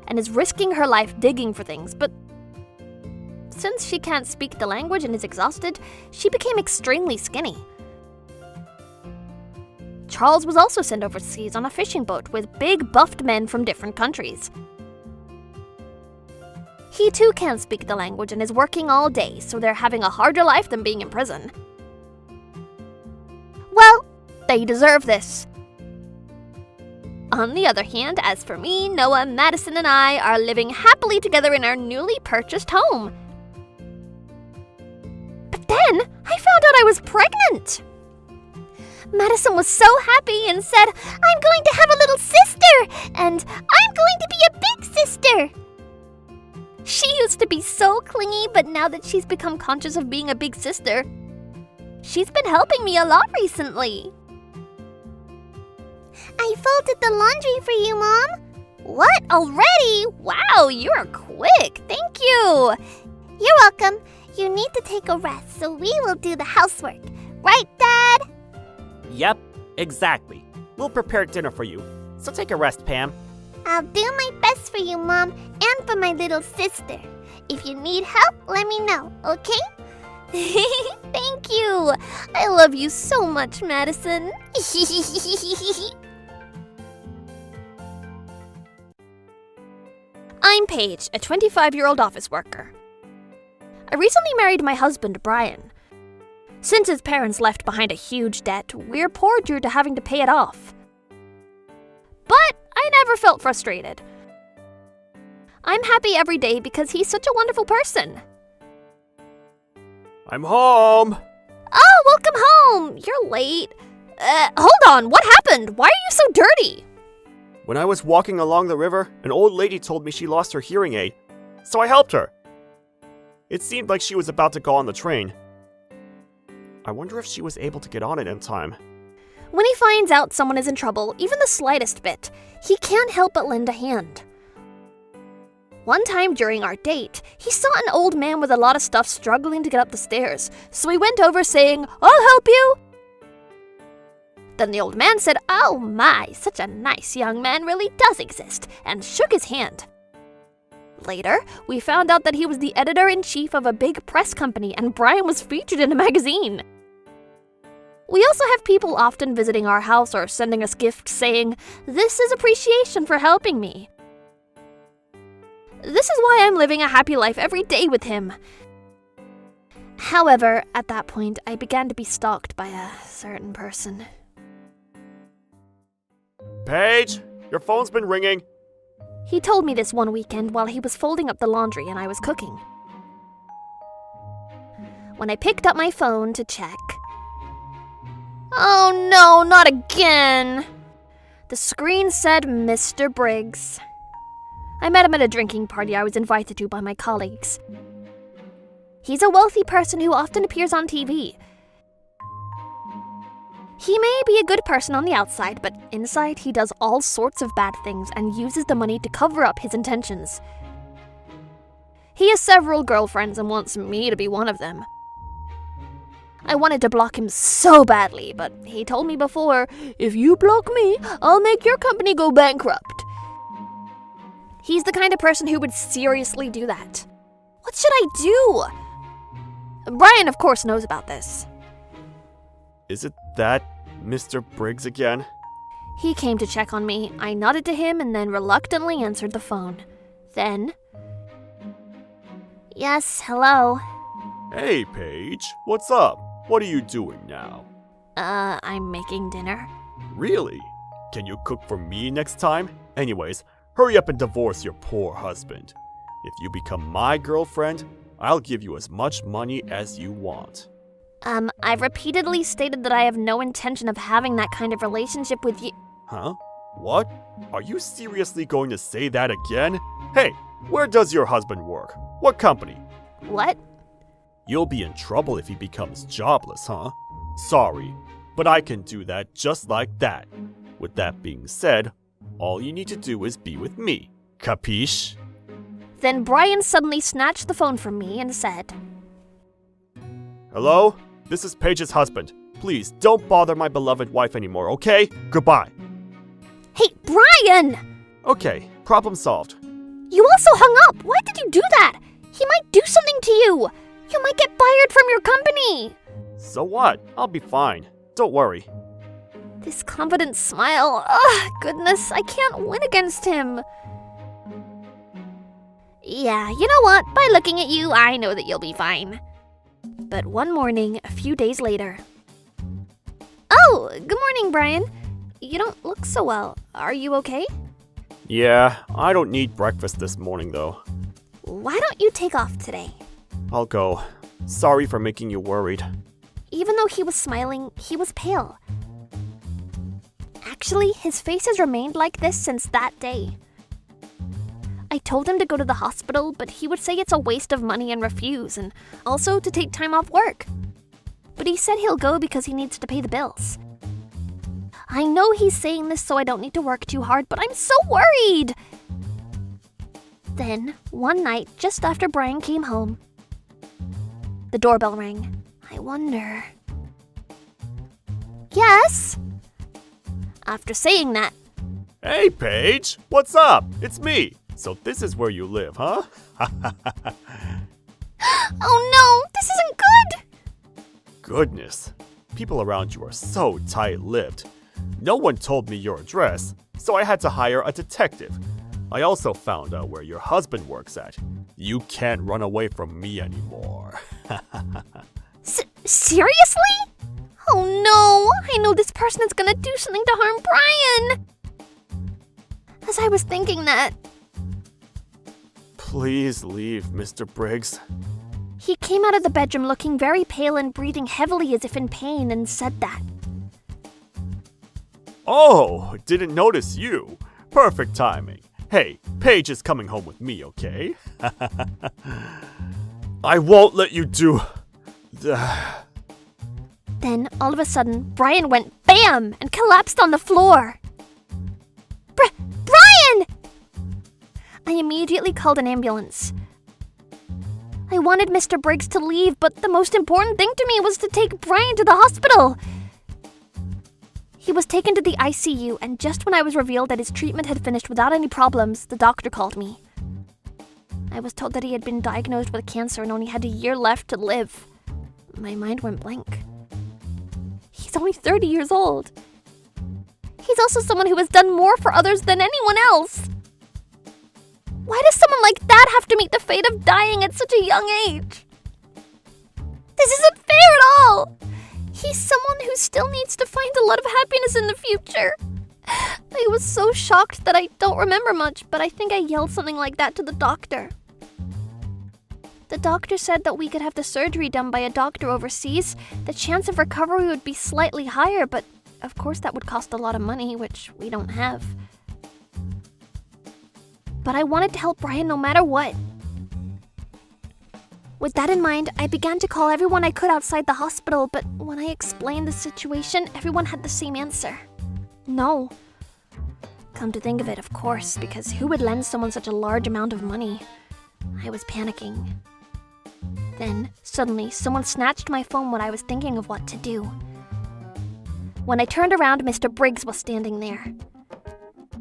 and is risking her life digging for things, but since she can't speak the language and is exhausted, she became extremely skinny. Charles was also sent overseas on a fishing boat with big buffed men from different countries. He too can't speak the language and is working all day, so they're having a harder life than being in prison. Well, they deserve this. On the other hand, as for me, Noah, Madison, and I are living happily together in our newly purchased home. But then, I found out I was pregnant. Madison was so happy and said, "I'm going to have a little sister, and I'm going to be a big sister." She used to be so clingy, but now that she's become conscious of being a big sister, she's been helping me a lot recently. I folded the laundry for you, Mom. What? Already? Wow, you're quick. Thank you. You're welcome. You need to take a rest, so we will do the housework. Right, Dad? Yep, exactly. We'll prepare dinner for you. So take a rest, Pam. I'll do my best for you, Mom, and for my little sister. If you need help, let me know, okay? Thank you. I love you so much, Madison. I'm Paige, a 25-year-old office worker. I recently married my husband, Brian. Since his parents left behind a huge debt, we're poor due to having to pay it off. But I never felt frustrated. I'm happy every day because he's such a wonderful person. I'm home. Oh, welcome home. You're late. Hold on. What happened? Why are you so dirty? When I was walking along the river, an old lady told me she lost her hearing aid, so I helped her. It seemed like she was about to go on the train. I wonder if she was able to get on it in time. When he finds out someone is in trouble, even the slightest bit, he can't help but lend a hand. One time during our date, he saw an old man with a lot of stuff struggling to get up the stairs, so he went over saying, "I'll help you." Then the old man said, "Oh my, such a nice young man really does exist," and shook his hand. Later, we found out that he was the editor-in-chief of a big press company and Brian was featured in a magazine. We also have people often visiting our house or sending us gifts saying, "This is appreciation for helping me." This is why I'm living a happy life every day with him. However, at that point, I began to be stalked by a certain person. Paige, your phone's been ringing. He told me this one weekend while he was folding up the laundry and I was cooking. When I picked up my phone to check... Oh no, not again! The screen said Mr. Briggs. I met him at a drinking party I was invited to by my colleagues. He's a wealthy person who often appears on TV. He may be a good person on the outside, but inside he does all sorts of bad things and uses the money to cover up his intentions. He has several girlfriends and wants me to be one of them. I wanted to block him so badly, but he told me before, "If you block me, I'll make your company go bankrupt." He's the kind of person who would seriously do that. What should I do? Brian, of course, knows about this. Is it that Mr. Briggs again? He came to check on me. I nodded to him and then reluctantly answered the phone. Then... Yes, hello. Hey, Paige, what's up? What are you doing now? I'm making dinner. Really? Can you cook for me next time? Anyways, hurry up and divorce your poor husband. If you become my girlfriend, I'll give you as much money as you want. I've repeatedly stated that I have no intention of having that kind of relationship with you. Huh? What? Are you seriously going to say that again? Hey, where does your husband work? What company? What? You'll be in trouble if he becomes jobless, huh? Sorry, but I can do that just like that. With that being said, all you need to do is be with me. Capiche? Then Brian suddenly snatched the phone from me and said, Hello? This is Paige's husband. Please don't bother my beloved wife anymore, okay? Goodbye. Hey, Brian! Okay, problem solved. You also hung up. Why did you do that? He might do something to you. You might get fired from your company. So what? I'll be fine. Don't worry. This confident smile. Ugh, goodness, I can't win against him. Yeah, you know what? By looking at you, I know that you'll be fine. But one morning, a few days later... Oh, good morning, Brian. You don't look so well. Are you okay? Yeah, I don't need breakfast this morning though. Why don't you take off today? I'll go. Sorry for making you worried. Even though he was smiling, he was pale. Actually, his face has remained like this since that day. I told him to go to the hospital, but he would say it's a waste of money and refuse, and also to take time off work. But he said he'll go because he needs to pay the bills. I know he's saying this so I don't need to work too hard, but I'm so worried! Then, one night, just after Brian came home, the doorbell rang. I wonder... Yes? After saying that, Hey, Paige! What's up? It's me! So this is where you live, huh? oh no, this isn't good! Goodness. People around you are so tight-lipped. No one told me your address, so I had to hire a detective. I also found out where your husband works at. You can't run away from me anymore. Seriously? Oh no, I know this person is gonna do something to harm Brian! As I was thinking that, Please leave, Mr. Briggs. he came out of the bedroom looking very pale and breathing heavily as if in pain and said that. Oh, didn't notice you. Perfect timing. Hey, Paige is coming home with me, okay? I won't let you do... Then, all of a sudden, Brian went BAM! And collapsed on the floor. Brian! I immediately called an ambulance. I wanted Mr. Briggs to leave, but the most important thing to me was to take Brian to the hospital. He was taken to the ICU, and just when I was revealed that his treatment had finished without any problems, the doctor called me. I was told that he had been diagnosed with cancer and only had a year left to live. My mind went blank. He's only 30 years old. He's also someone who has done more for others than anyone else. Why does someone like that have to meet the fate of dying at such a young age? This isn't fair at all. He's someone who still needs to find a lot of happiness in the future. I was so shocked that I don't remember much, but I think I yelled something like that to the doctor. The doctor said that we could have the surgery done by a doctor overseas. The chance of recovery would be slightly higher, but of course that would cost a lot of money, which we don't have. But I wanted to help Brian no matter what. With that in mind, I began to call everyone I could outside the hospital, but when I explained the situation, everyone had the same answer. No. Come to think of it, of course, because who would lend someone such a large amount of money? I was panicking. Then, suddenly, someone snatched my phone when I was thinking of what to do. When I turned around, Mr. Briggs was standing there.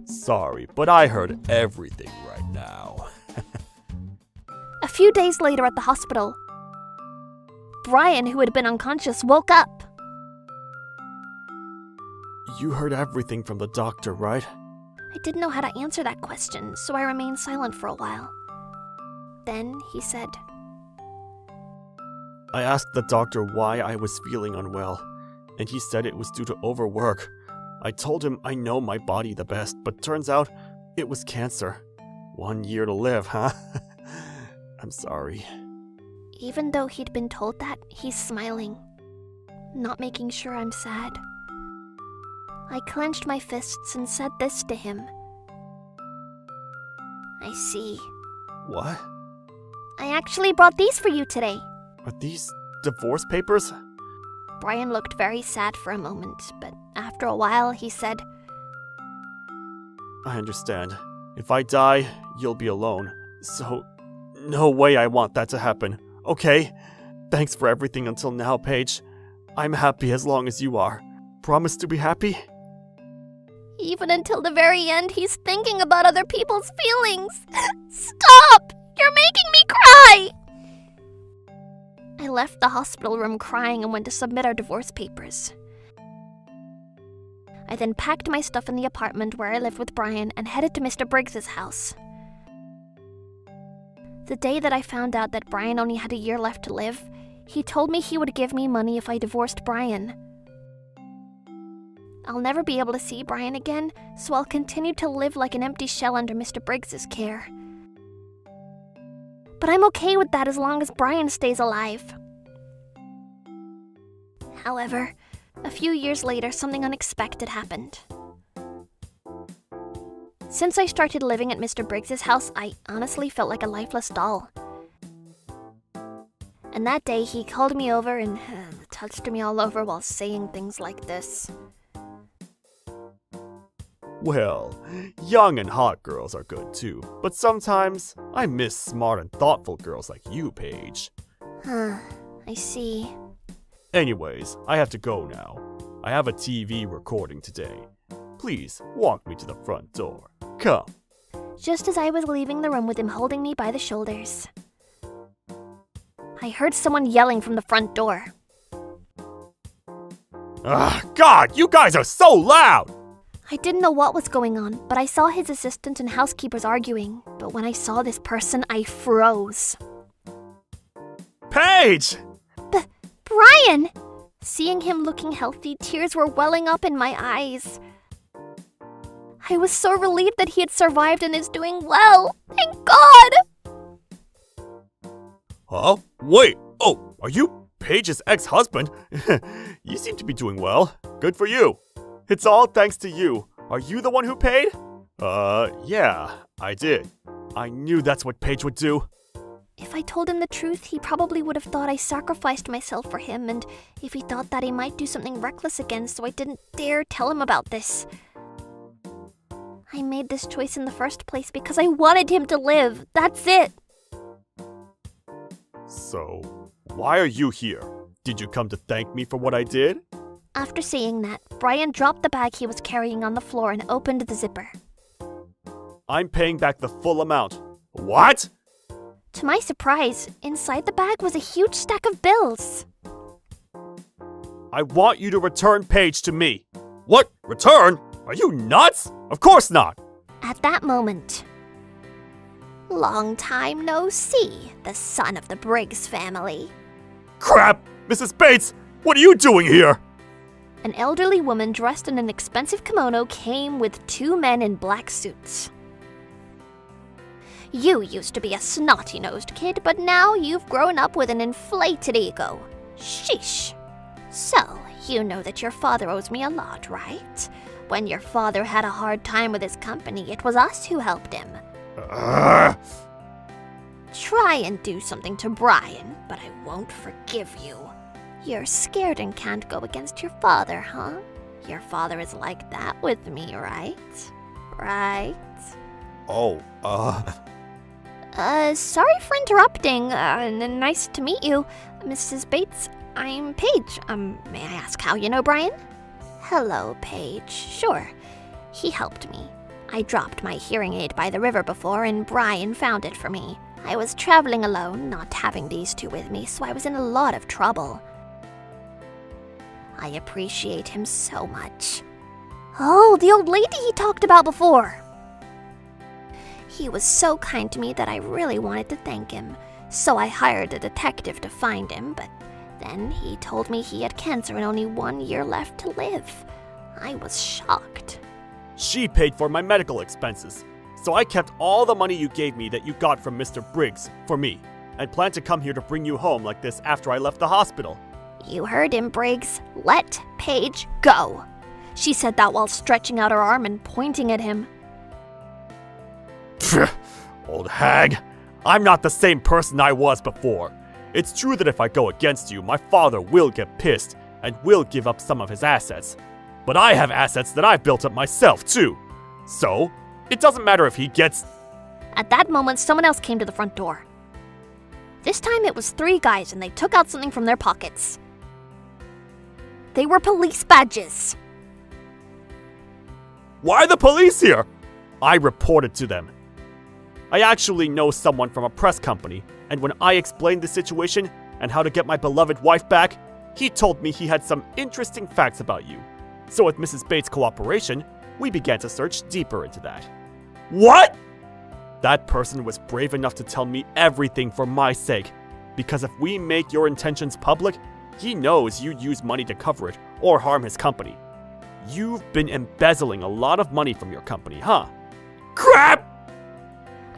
Sorry, but I heard everything right now. A few days later at the hospital, Brian, who had been unconscious, woke up. You heard everything from the doctor, right? I didn't know how to answer that question, so I remained silent for a while. Then he said, I asked the doctor why I was feeling unwell, and he said it was due to overwork. I told him I know my body the best, but turns out it was cancer. 1 year to live, huh? I'm sorry. Even though he'd been told that, he's smiling, not making sure I'm sad. I clenched my fists and said this to him. I see. What? I actually brought these for you today. Are these divorce papers? Brian looked very sad for a moment, but after a while he said, I understand. If I die, you'll be alone. So, no way I want that to happen. Okay? Thanks for everything until now, Paige. I'm happy as long as you are. Promise to be happy? Even until the very end, he's thinking about other people's feelings. Stop! You're making me cry! I left the hospital room crying and went to submit our divorce papers. I then packed my stuff in the apartment where I lived with Brian and headed to Mr. Briggs's house. The day that I found out that Brian only had a year left to live, he told me he would give me money if I divorced Brian. I'll never be able to see Brian again, so I'll continue to live like an empty shell under Mr. Briggs's care. But I'm okay with that as long as Brian stays alive. However, a few years later, something unexpected happened. Since I started living at Mr. Briggs's house, I honestly felt like a lifeless doll. And that day, he called me over and touched me all over while saying things like this. Well, young and hot girls are good too, but sometimes I miss smart and thoughtful girls like you, Paige. I see. Anyways, I have to go now. I have a TV recording today. Please walk me to the front door. Come. Just as I was leaving the room with him holding me by the shoulders, I heard someone yelling from the front door. God, you guys are so loud! I didn't know what was going on, but I saw his assistant and housekeepers arguing. But when I saw this person, I froze. Paige! Brian! Seeing him looking healthy, tears were welling up in my eyes. I was so relieved that he had survived and is doing well. Thank God! Huh? Wait, are you Paige's ex-husband? You seem to be doing well. Good for you. It's all thanks to you. Are you the one who paid? Yeah, I did. I knew that's what Paige would do. If I told him the truth, he probably would have thought I sacrificed myself for him, and if he thought that, he might do something reckless again, so I didn't dare tell him about this. I made this choice in the first place because I wanted him to live. That's it. So, why are you here? Did you come to thank me for what I did? After saying that, Brian dropped the bag he was carrying on the floor and opened the zipper. I'm paying back the full amount. What? To my surprise, inside the bag was a huge stack of bills. I want you to return Paige to me. What? Return? Are you nuts? Of course not. At that moment, long time no see, the son of the Briggs family. Crap! Mrs. Bates, what are you doing here? An elderly woman dressed in an expensive kimono came with two men in black suits. You used to be a snotty-nosed kid, but now you've grown up with an inflated ego. Sheesh. So, you know that your father owes me a lot, right? When your father had a hard time with his company, it was us who helped him. Try and do something to Brian, but I won't forgive you. You're scared and can't go against your father, huh? Your father is like that with me, right? Right? Sorry for interrupting. Nice to meet you, Mrs. Bates. I'm Paige. May I ask how you know Brian? Hello, Paige. Sure. He helped me. I dropped my hearing aid by the river before, and Brian found it for me. I was traveling alone, not having these two with me, so I was in a lot of trouble. I appreciate him so much. Oh, the old lady he talked about before. He was so kind to me that I really wanted to thank him, so I hired a detective to find him, but then he told me he had cancer and only 1 year left to live. I was shocked. She paid for my medical expenses, so I kept all the money you gave me that you got from Mr. Briggs for me, and planned to come here to bring you home like this after I left the hospital. You heard him, Briggs. Let Paige go. She said that while stretching out her arm and pointing at him. Pfft, old hag. I'm not the same person I was before. It's true that if I go against you, my father will get pissed and will give up some of his assets. But I have assets that I've built up myself, too. So, it doesn't matter if he gets... At that moment, someone else came to the front door. This time it was 3 guys, and they took out something from their pockets. They were police badges. Why the police here? I reported to them. I actually know someone from a press company, and when I explained the situation and how to get my beloved wife back, he told me he had some interesting facts about you. So with Mrs. Bates' cooperation, we began to search deeper into that. What? That person was brave enough to tell me everything for my sake, because if we make your intentions public, he knows you'd use money to cover it or harm his company. You've been embezzling a lot of money from your company, huh? Crap!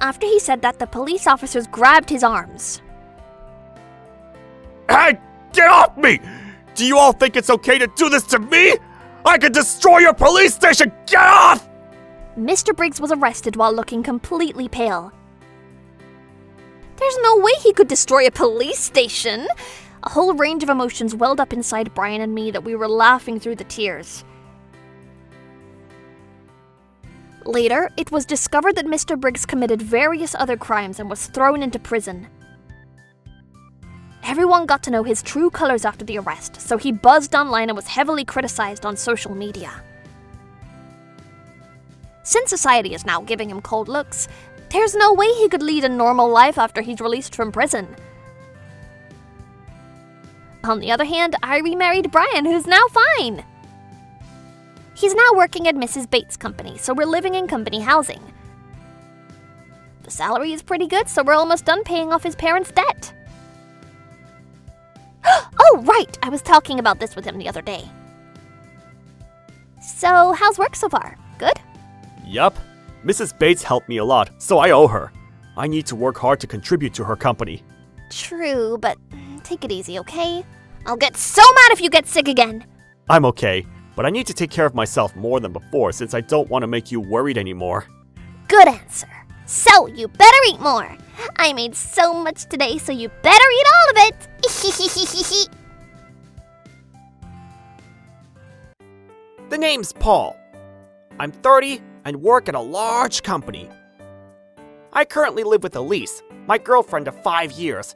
After he said that, the police officers grabbed his arms. Hey, get off me! Do you all think it's okay to do this to me? I could destroy your police station! Get off! Mr. Briggs was arrested while looking completely pale. There's no way he could destroy a police station! A whole range of emotions welled up inside Brian and me that we were laughing through the tears. Later, it was discovered that Mr. Briggs committed various other crimes and was thrown into prison. Everyone got to know his true colors after the arrest, so he buzzed online and was heavily criticized on social media. Since society is now giving him cold looks, there's no way he could lead a normal life after he's released from prison. On the other hand, I remarried Brian, who's now fine. He's now working at Mrs. Bates' company, so we're living in company housing. The salary is pretty good, so we're almost done paying off his parents' debt. Oh, right! I was talking about this with him the other day. So, how's work so far? Good? Yup. Mrs. Bates helped me a lot, so I owe her. I need to work hard to contribute to her company. True, but take it easy, okay? I'll get so mad if you get sick again! I'm okay, but I need to take care of myself more than before since I don't want to make you worried anymore. Good answer. So, you better eat more. I made so much today, so you better eat all of it! The name's Paul. I'm 30 and work at a large company. I currently live with Elise, my girlfriend of 5 years,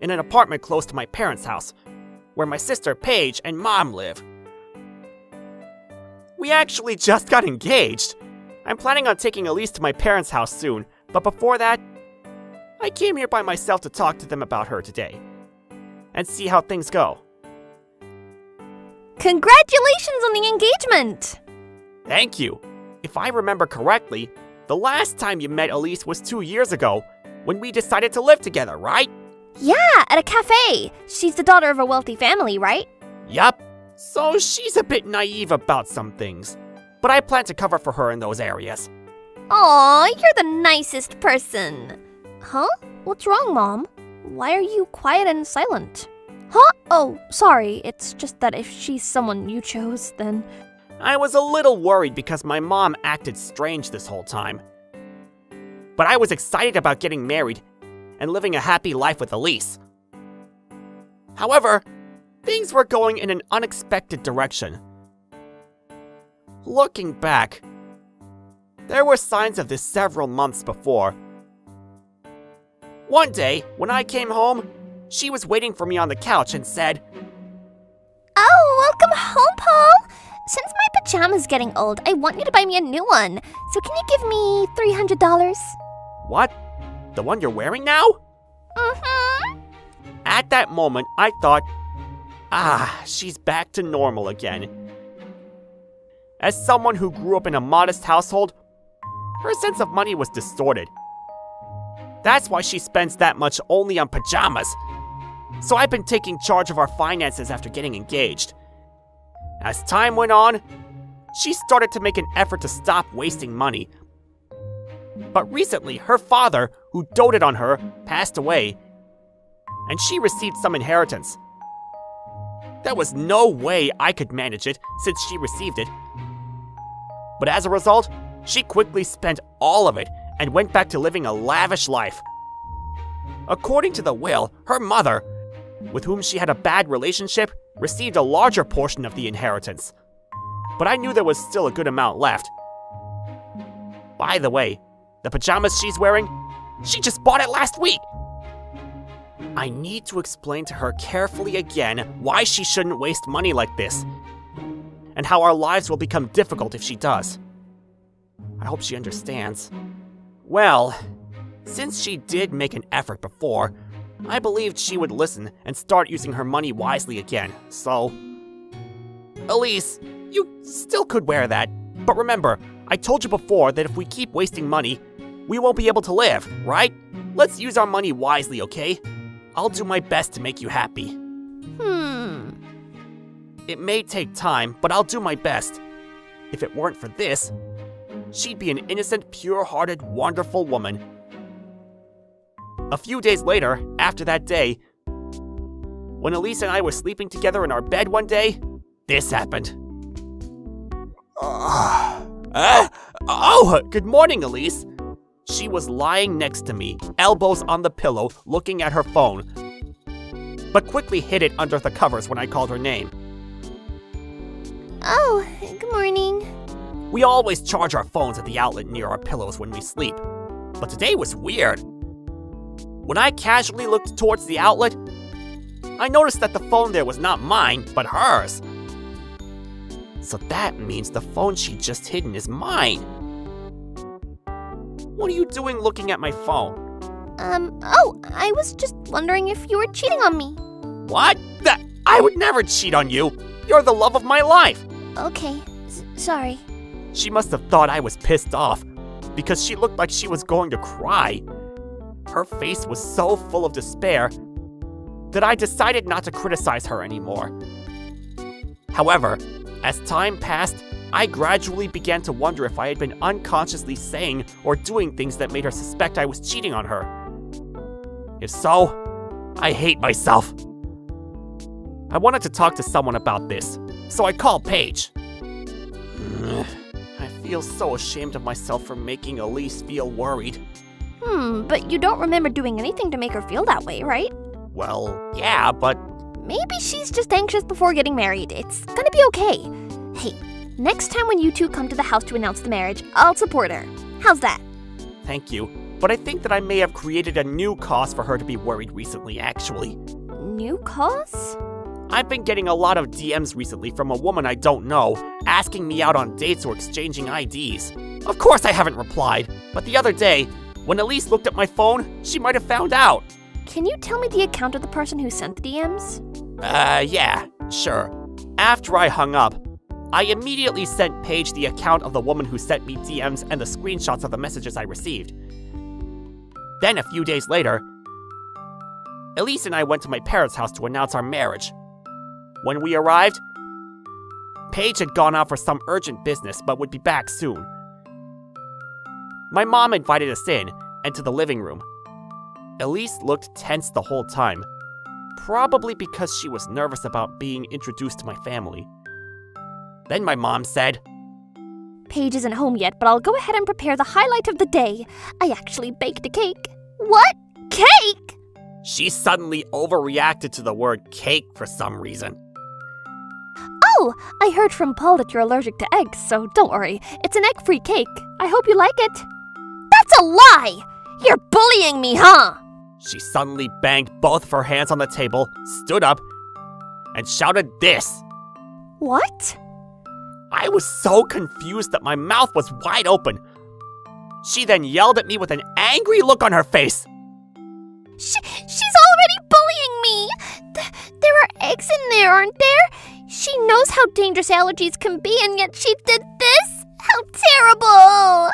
in an apartment close to my parents' house, where my sister Paige and mom live. We actually just got engaged. I'm planning on taking Elise to my parents' house soon, but before that, I came here by myself to talk to them about her today and see how things go. Congratulations on the engagement! Thank you. If I remember correctly, the last time you met Elise was 2 years ago, when we decided to live together, right? Yeah, at a cafe. She's the daughter of a wealthy family, right? Yup. So she's a bit naive about some things, but I plan to cover for her in those areas. Aw, you're the nicest person. Huh? What's wrong, Mom? Why are you quiet and silent? Huh? Oh, sorry. It's just that if she's someone you chose, then... I was a little worried because my mom acted strange this whole time. But I was excited about getting married and living a happy life with Elise. However, things were going in an unexpected direction. Looking back, there were signs of this several months before. One day, when I came home, she was waiting for me on the couch and said, Oh, welcome home, Paul! Since my pajama's getting old, I want you to buy me a new one. So can you give me $300? What? The one you're wearing now? Mm-hmm. At that moment, I thought, she's back to normal again. As someone who grew up in a modest household, her sense of money was distorted. That's why she spends that much only on pajamas. So I've been taking charge of our finances after getting engaged. As time went on, she started to make an effort to stop wasting money. But recently, her father, who doted on her, passed away, and she received some inheritance. There was no way I could manage it since she received it. But as a result, she quickly spent all of it and went back to living a lavish life. According to the will, her mother, with whom she had a bad relationship, received a larger portion of the inheritance. But I knew there was still a good amount left. By the way, the pajamas she's wearing, she just bought it last week. I need to explain to her carefully again why she shouldn't waste money like this, and how our lives will become difficult if she does. I hope she understands. Well, since she did make an effort before, I believed she would listen and start using her money wisely again, so... Elise, you still could wear that, but remember, I told you before that if we keep wasting money, we won't be able to live, right? Let's use our money wisely, okay? I'll do my best to make you happy. It may take time, but I'll do my best. If it weren't for this, she'd be an innocent, pure-hearted, wonderful woman. A few days later, after that day, when Elise and I were sleeping together in our bed one day, this happened. Oh, good morning, Elise. She was lying next to me, elbows on the pillow, looking at her phone, but quickly hid it under the covers when I called her name. Oh, good morning. We always charge our phones at the outlet near our pillows when we sleep, but today was weird. When I casually looked towards the outlet, I noticed that the phone there was not mine, but hers. So that means the phone she just hidden is mine. What are you doing looking at my phone? I was just wondering if you were cheating on me. What? I would never cheat on you. You're the love of my life. Okay, sorry. She must have thought I was pissed off, because she looked like she was going to cry. Her face was so full of despair that I decided not to criticize her anymore. However, as time passed, I gradually began to wonder if I had been unconsciously saying or doing things that made her suspect I was cheating on her. If so, I hate myself. I wanted to talk to someone about this, so I called Paige. I feel so ashamed of myself for making Elise feel worried. But you don't remember doing anything to make her feel that way, right? Well, yeah, but... Maybe she's just anxious before getting married. It's gonna be okay. Hey, next time when you two come to the house to announce the marriage, I'll support her. How's that? Thank you, but I think that I may have created a new cause for her to be worried recently, actually. New cause? I've been getting a lot of DMs recently from a woman I don't know, asking me out on dates or exchanging IDs. Of course I haven't replied, but the other day, when Elise looked at my phone, she might have found out. Can you tell me the account of the person who sent the DMs? Yeah, sure. After I hung up, I immediately sent Paige the account of the woman who sent me DMs and the screenshots of the messages I received. Then a few days later, Elise and I went to my parents' house to announce our marriage. When we arrived, Paige had gone out for some urgent business but would be back soon. My mom invited us in and to the living room. Elise looked tense the whole time, probably because she was nervous about being introduced to my family. Then my mom said, Paige isn't home yet, but I'll go ahead and prepare the highlight of the day. I actually baked a cake. What? Cake? She suddenly overreacted to the word cake for some reason. Oh, I heard from Paul that you're allergic to eggs, so don't worry. It's an egg-free cake. I hope you like it. That's a lie! You're bullying me, huh? She suddenly banged both of her hands on the table, stood up, and shouted this. What? I was so confused that my mouth was wide open. She then yelled at me with an angry look on her face. She's already bullying me! There are eggs in there, aren't there? She knows how dangerous allergies can be, and yet she did this? How terrible!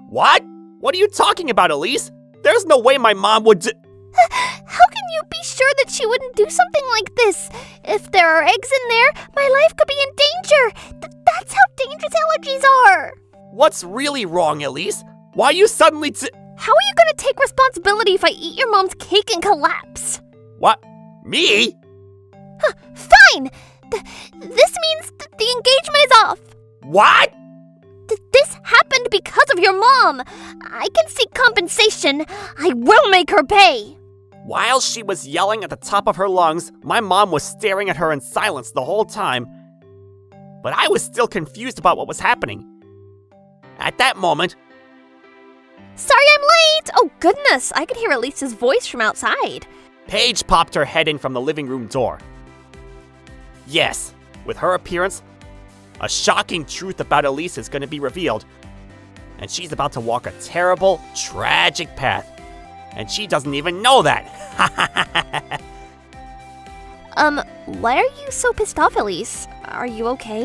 What? What are you talking about, Elise? There's no way my mom would How can you be sure that she wouldn't do something like this? If there are eggs in there, my life could be in danger. That's how dangerous allergies are. What's really wrong, Elise? Why are you suddenly How are you gonna take responsibility if I eat your mom's cake and collapse? What? Me? Fine! This means the engagement is off. What? This happened because of your mom. I can seek compensation. I will make her pay. While she was yelling at the top of her lungs, my mom was staring at her in silence the whole time. But I was still confused about what was happening. At that moment... Sorry I'm late! Oh goodness, I could hear Elise's voice from outside. Paige popped her head in from the living room door. Yes, with her appearance, a shocking truth about Elise is going to be revealed. And she's about to walk a terrible, tragic path. And she doesn't even know that. Why are you so pissed off, Elise? Are you okay?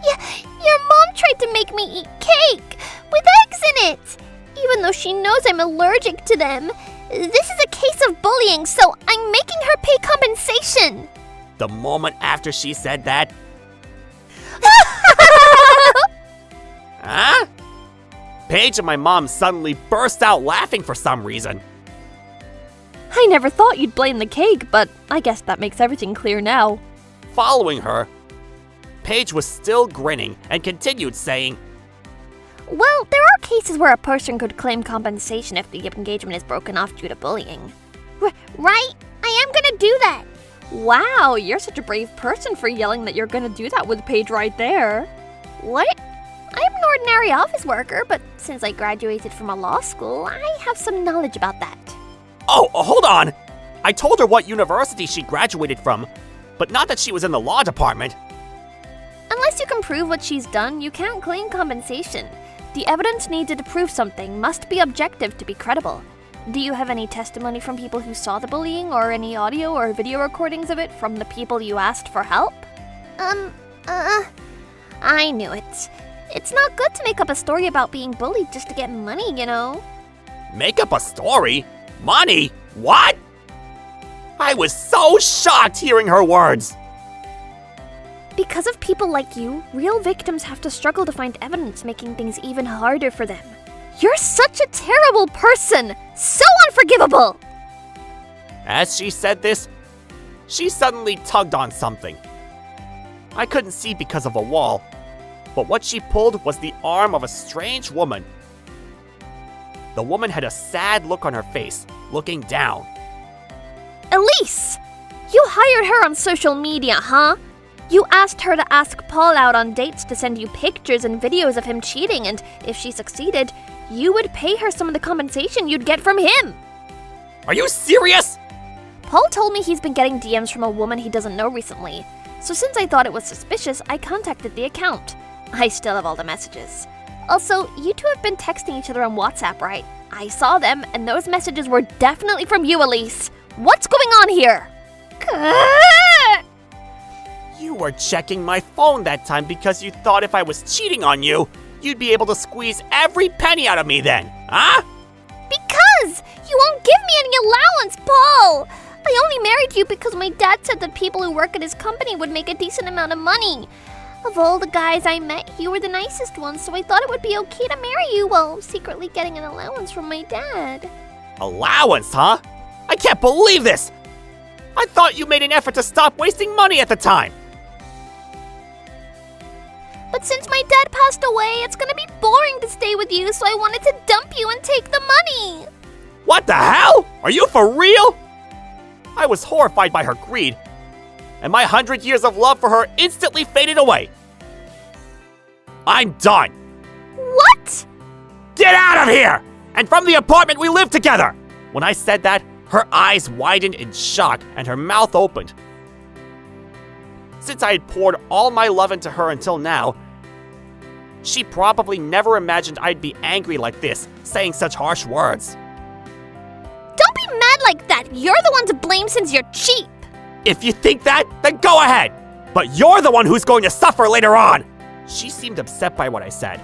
Yeah, your mom tried to make me eat cake with eggs in it. Even though she knows I'm allergic to them. This is a case of bullying, so I'm making her pay compensation. The moment after she said that... Huh? Paige and my mom suddenly burst out laughing for some reason. I never thought you'd blame the cake, but I guess that makes everything clear now. Following her, Paige was still grinning and continued saying, Well, there are cases where a person could claim compensation if the engagement is broken off due to bullying. Right? I am gonna do that. Wow, you're such a brave person for yelling that you're gonna do that with Paige right there. What? I'm an ordinary office worker, but since I graduated from a law school, I have some knowledge about that. Oh, hold on! I told her what university she graduated from, but not that she was in the law department. Unless you can prove what she's done, you can't claim compensation. The evidence needed to prove something must be objective to be credible. Do you have any testimony from people who saw the bullying, or any audio or video recordings of it from the people you asked for help? I knew it. It's not good to make up a story about being bullied just to get money, you know? Make up a story? Money? What? I was so shocked hearing her words. Because of people like you, real victims have to struggle to find evidence, making things even harder for them. You're such a terrible person! So unforgivable! As she said this, she suddenly tugged on something. I couldn't see because of a wall, but what she pulled was the arm of a strange woman. The woman had a sad look on her face, looking down. Elise! You hired her on social media, huh? You asked her to ask Paul out on dates to send you pictures and videos of him cheating, and if she succeeded, you would pay her some of the compensation you'd get from him. Are you serious? Paul told me he's been getting DMs from a woman he doesn't know recently, so since I thought it was suspicious, I contacted the account. I still have all the messages. Also, you two have been texting each other on WhatsApp, right? I saw them, and those messages were definitely from you, Elise. What's going on here? You were checking my phone that time because you thought if I was cheating on you, you'd be able to squeeze every penny out of me then, huh? Because you won't give me any allowance, Paul! I only married you because my dad said that people who work at his company would make a decent amount of money. Of all the guys I met, you were the nicest one, so I thought it would be okay to marry you while secretly getting an allowance from my dad. Allowance, huh? I can't believe this! I thought you made an effort to stop wasting money at the time. But since my dad passed away, it's gonna be boring to stay with you, so I wanted to dump you and take the money. What the hell? Are you for real? I was horrified by her greed, and my 100 years of love for her instantly faded away. I'm done. What? Get out of here! And from the apartment we live together! When I said that, her eyes widened in shock and her mouth opened. Since I had poured all my love into her until now, she probably never imagined I'd be angry like this, saying such harsh words. Don't be mad like that. You're the one to blame since you're cheap. If you think that, then go ahead. But you're the one who's going to suffer later on. She seemed upset by what I said.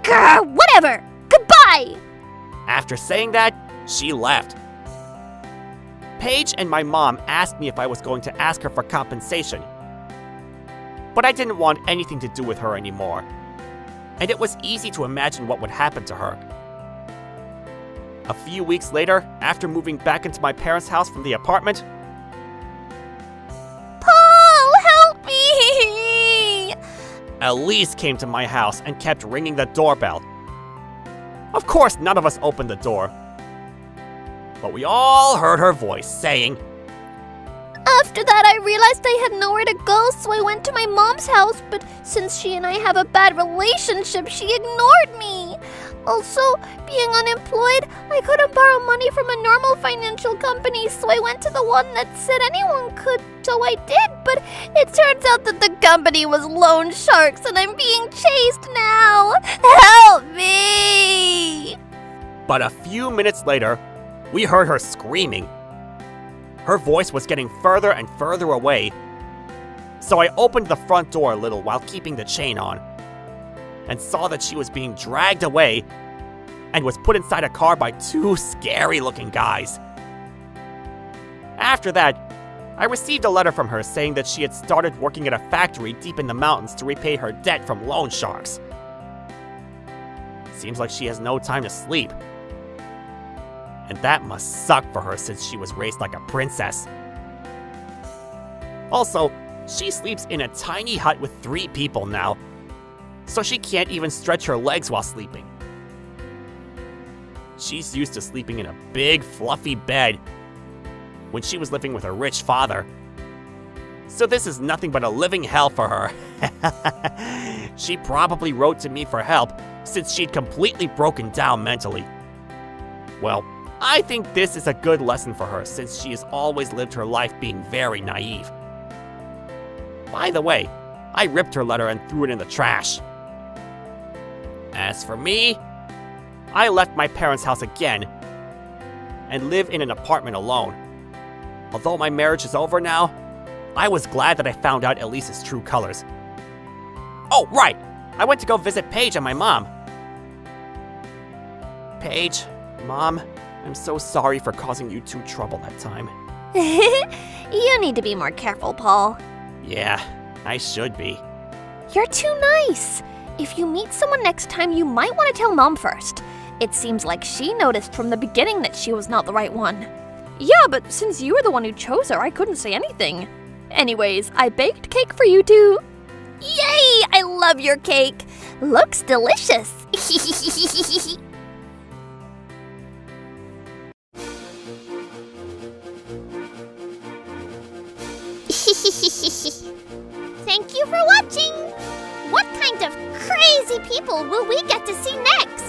Grr, whatever. Goodbye. After saying that, she left. Paige and my mom asked me if I was going to ask her for compensation. But I didn't want anything to do with her anymore. And it was easy to imagine what would happen to her. A few weeks later, after moving back into my parents' house from the apartment, Paul, help me! Elise came to my house and kept ringing the doorbell. Of course, none of us opened the door. But we all heard her voice saying, After that, I realized I had nowhere to go, so I went to my mom's house, but since she and I have a bad relationship, she ignored me. Also, being unemployed, I couldn't borrow money from a normal financial company, so I went to the one that said anyone could, so I did, but it turns out that the company was loan sharks and I'm being chased now. Help me! But a few minutes later, we heard her screaming. Her voice was getting further and further away, so I opened the front door a little while keeping the chain on, and saw that she was being dragged away and was put inside a car by two scary-looking guys. After that, I received a letter from her saying that she had started working at a factory deep in the mountains to repay her debt from loan sharks. Seems like she has no time to sleep. And that must suck for her since she was raised like a princess. Also, she sleeps in a tiny hut with 3 people now. so she can't even stretch her legs while sleeping. She's used to sleeping in a big, fluffy bed when she was living with her rich father. So this is nothing but a living hell for her. She probably wrote to me for help since she'd completely broken down mentally. Well, I think this is a good lesson for her since she has always lived her life being very naive. By the way, I ripped her letter and threw it in the trash. As for me, I left my parents' house again and live in an apartment alone. Although my marriage is over now, I was glad that I found out Elise's true colors. Oh, right! I went to go visit Paige and my mom. Paige, Mom, I'm so sorry for causing you 2 trouble that time. You need to be more careful, Paul. Yeah, I should be. You're too nice. If you meet someone next time, you might want to tell Mom first. It seems like she noticed from the beginning that she was not the right one. Yeah, but since you were the one who chose her, I couldn't say anything. Anyways, I baked cake for you too. Yay! I love your cake. Looks delicious. Thank you for watching. What kind of crazy people will we get to see next?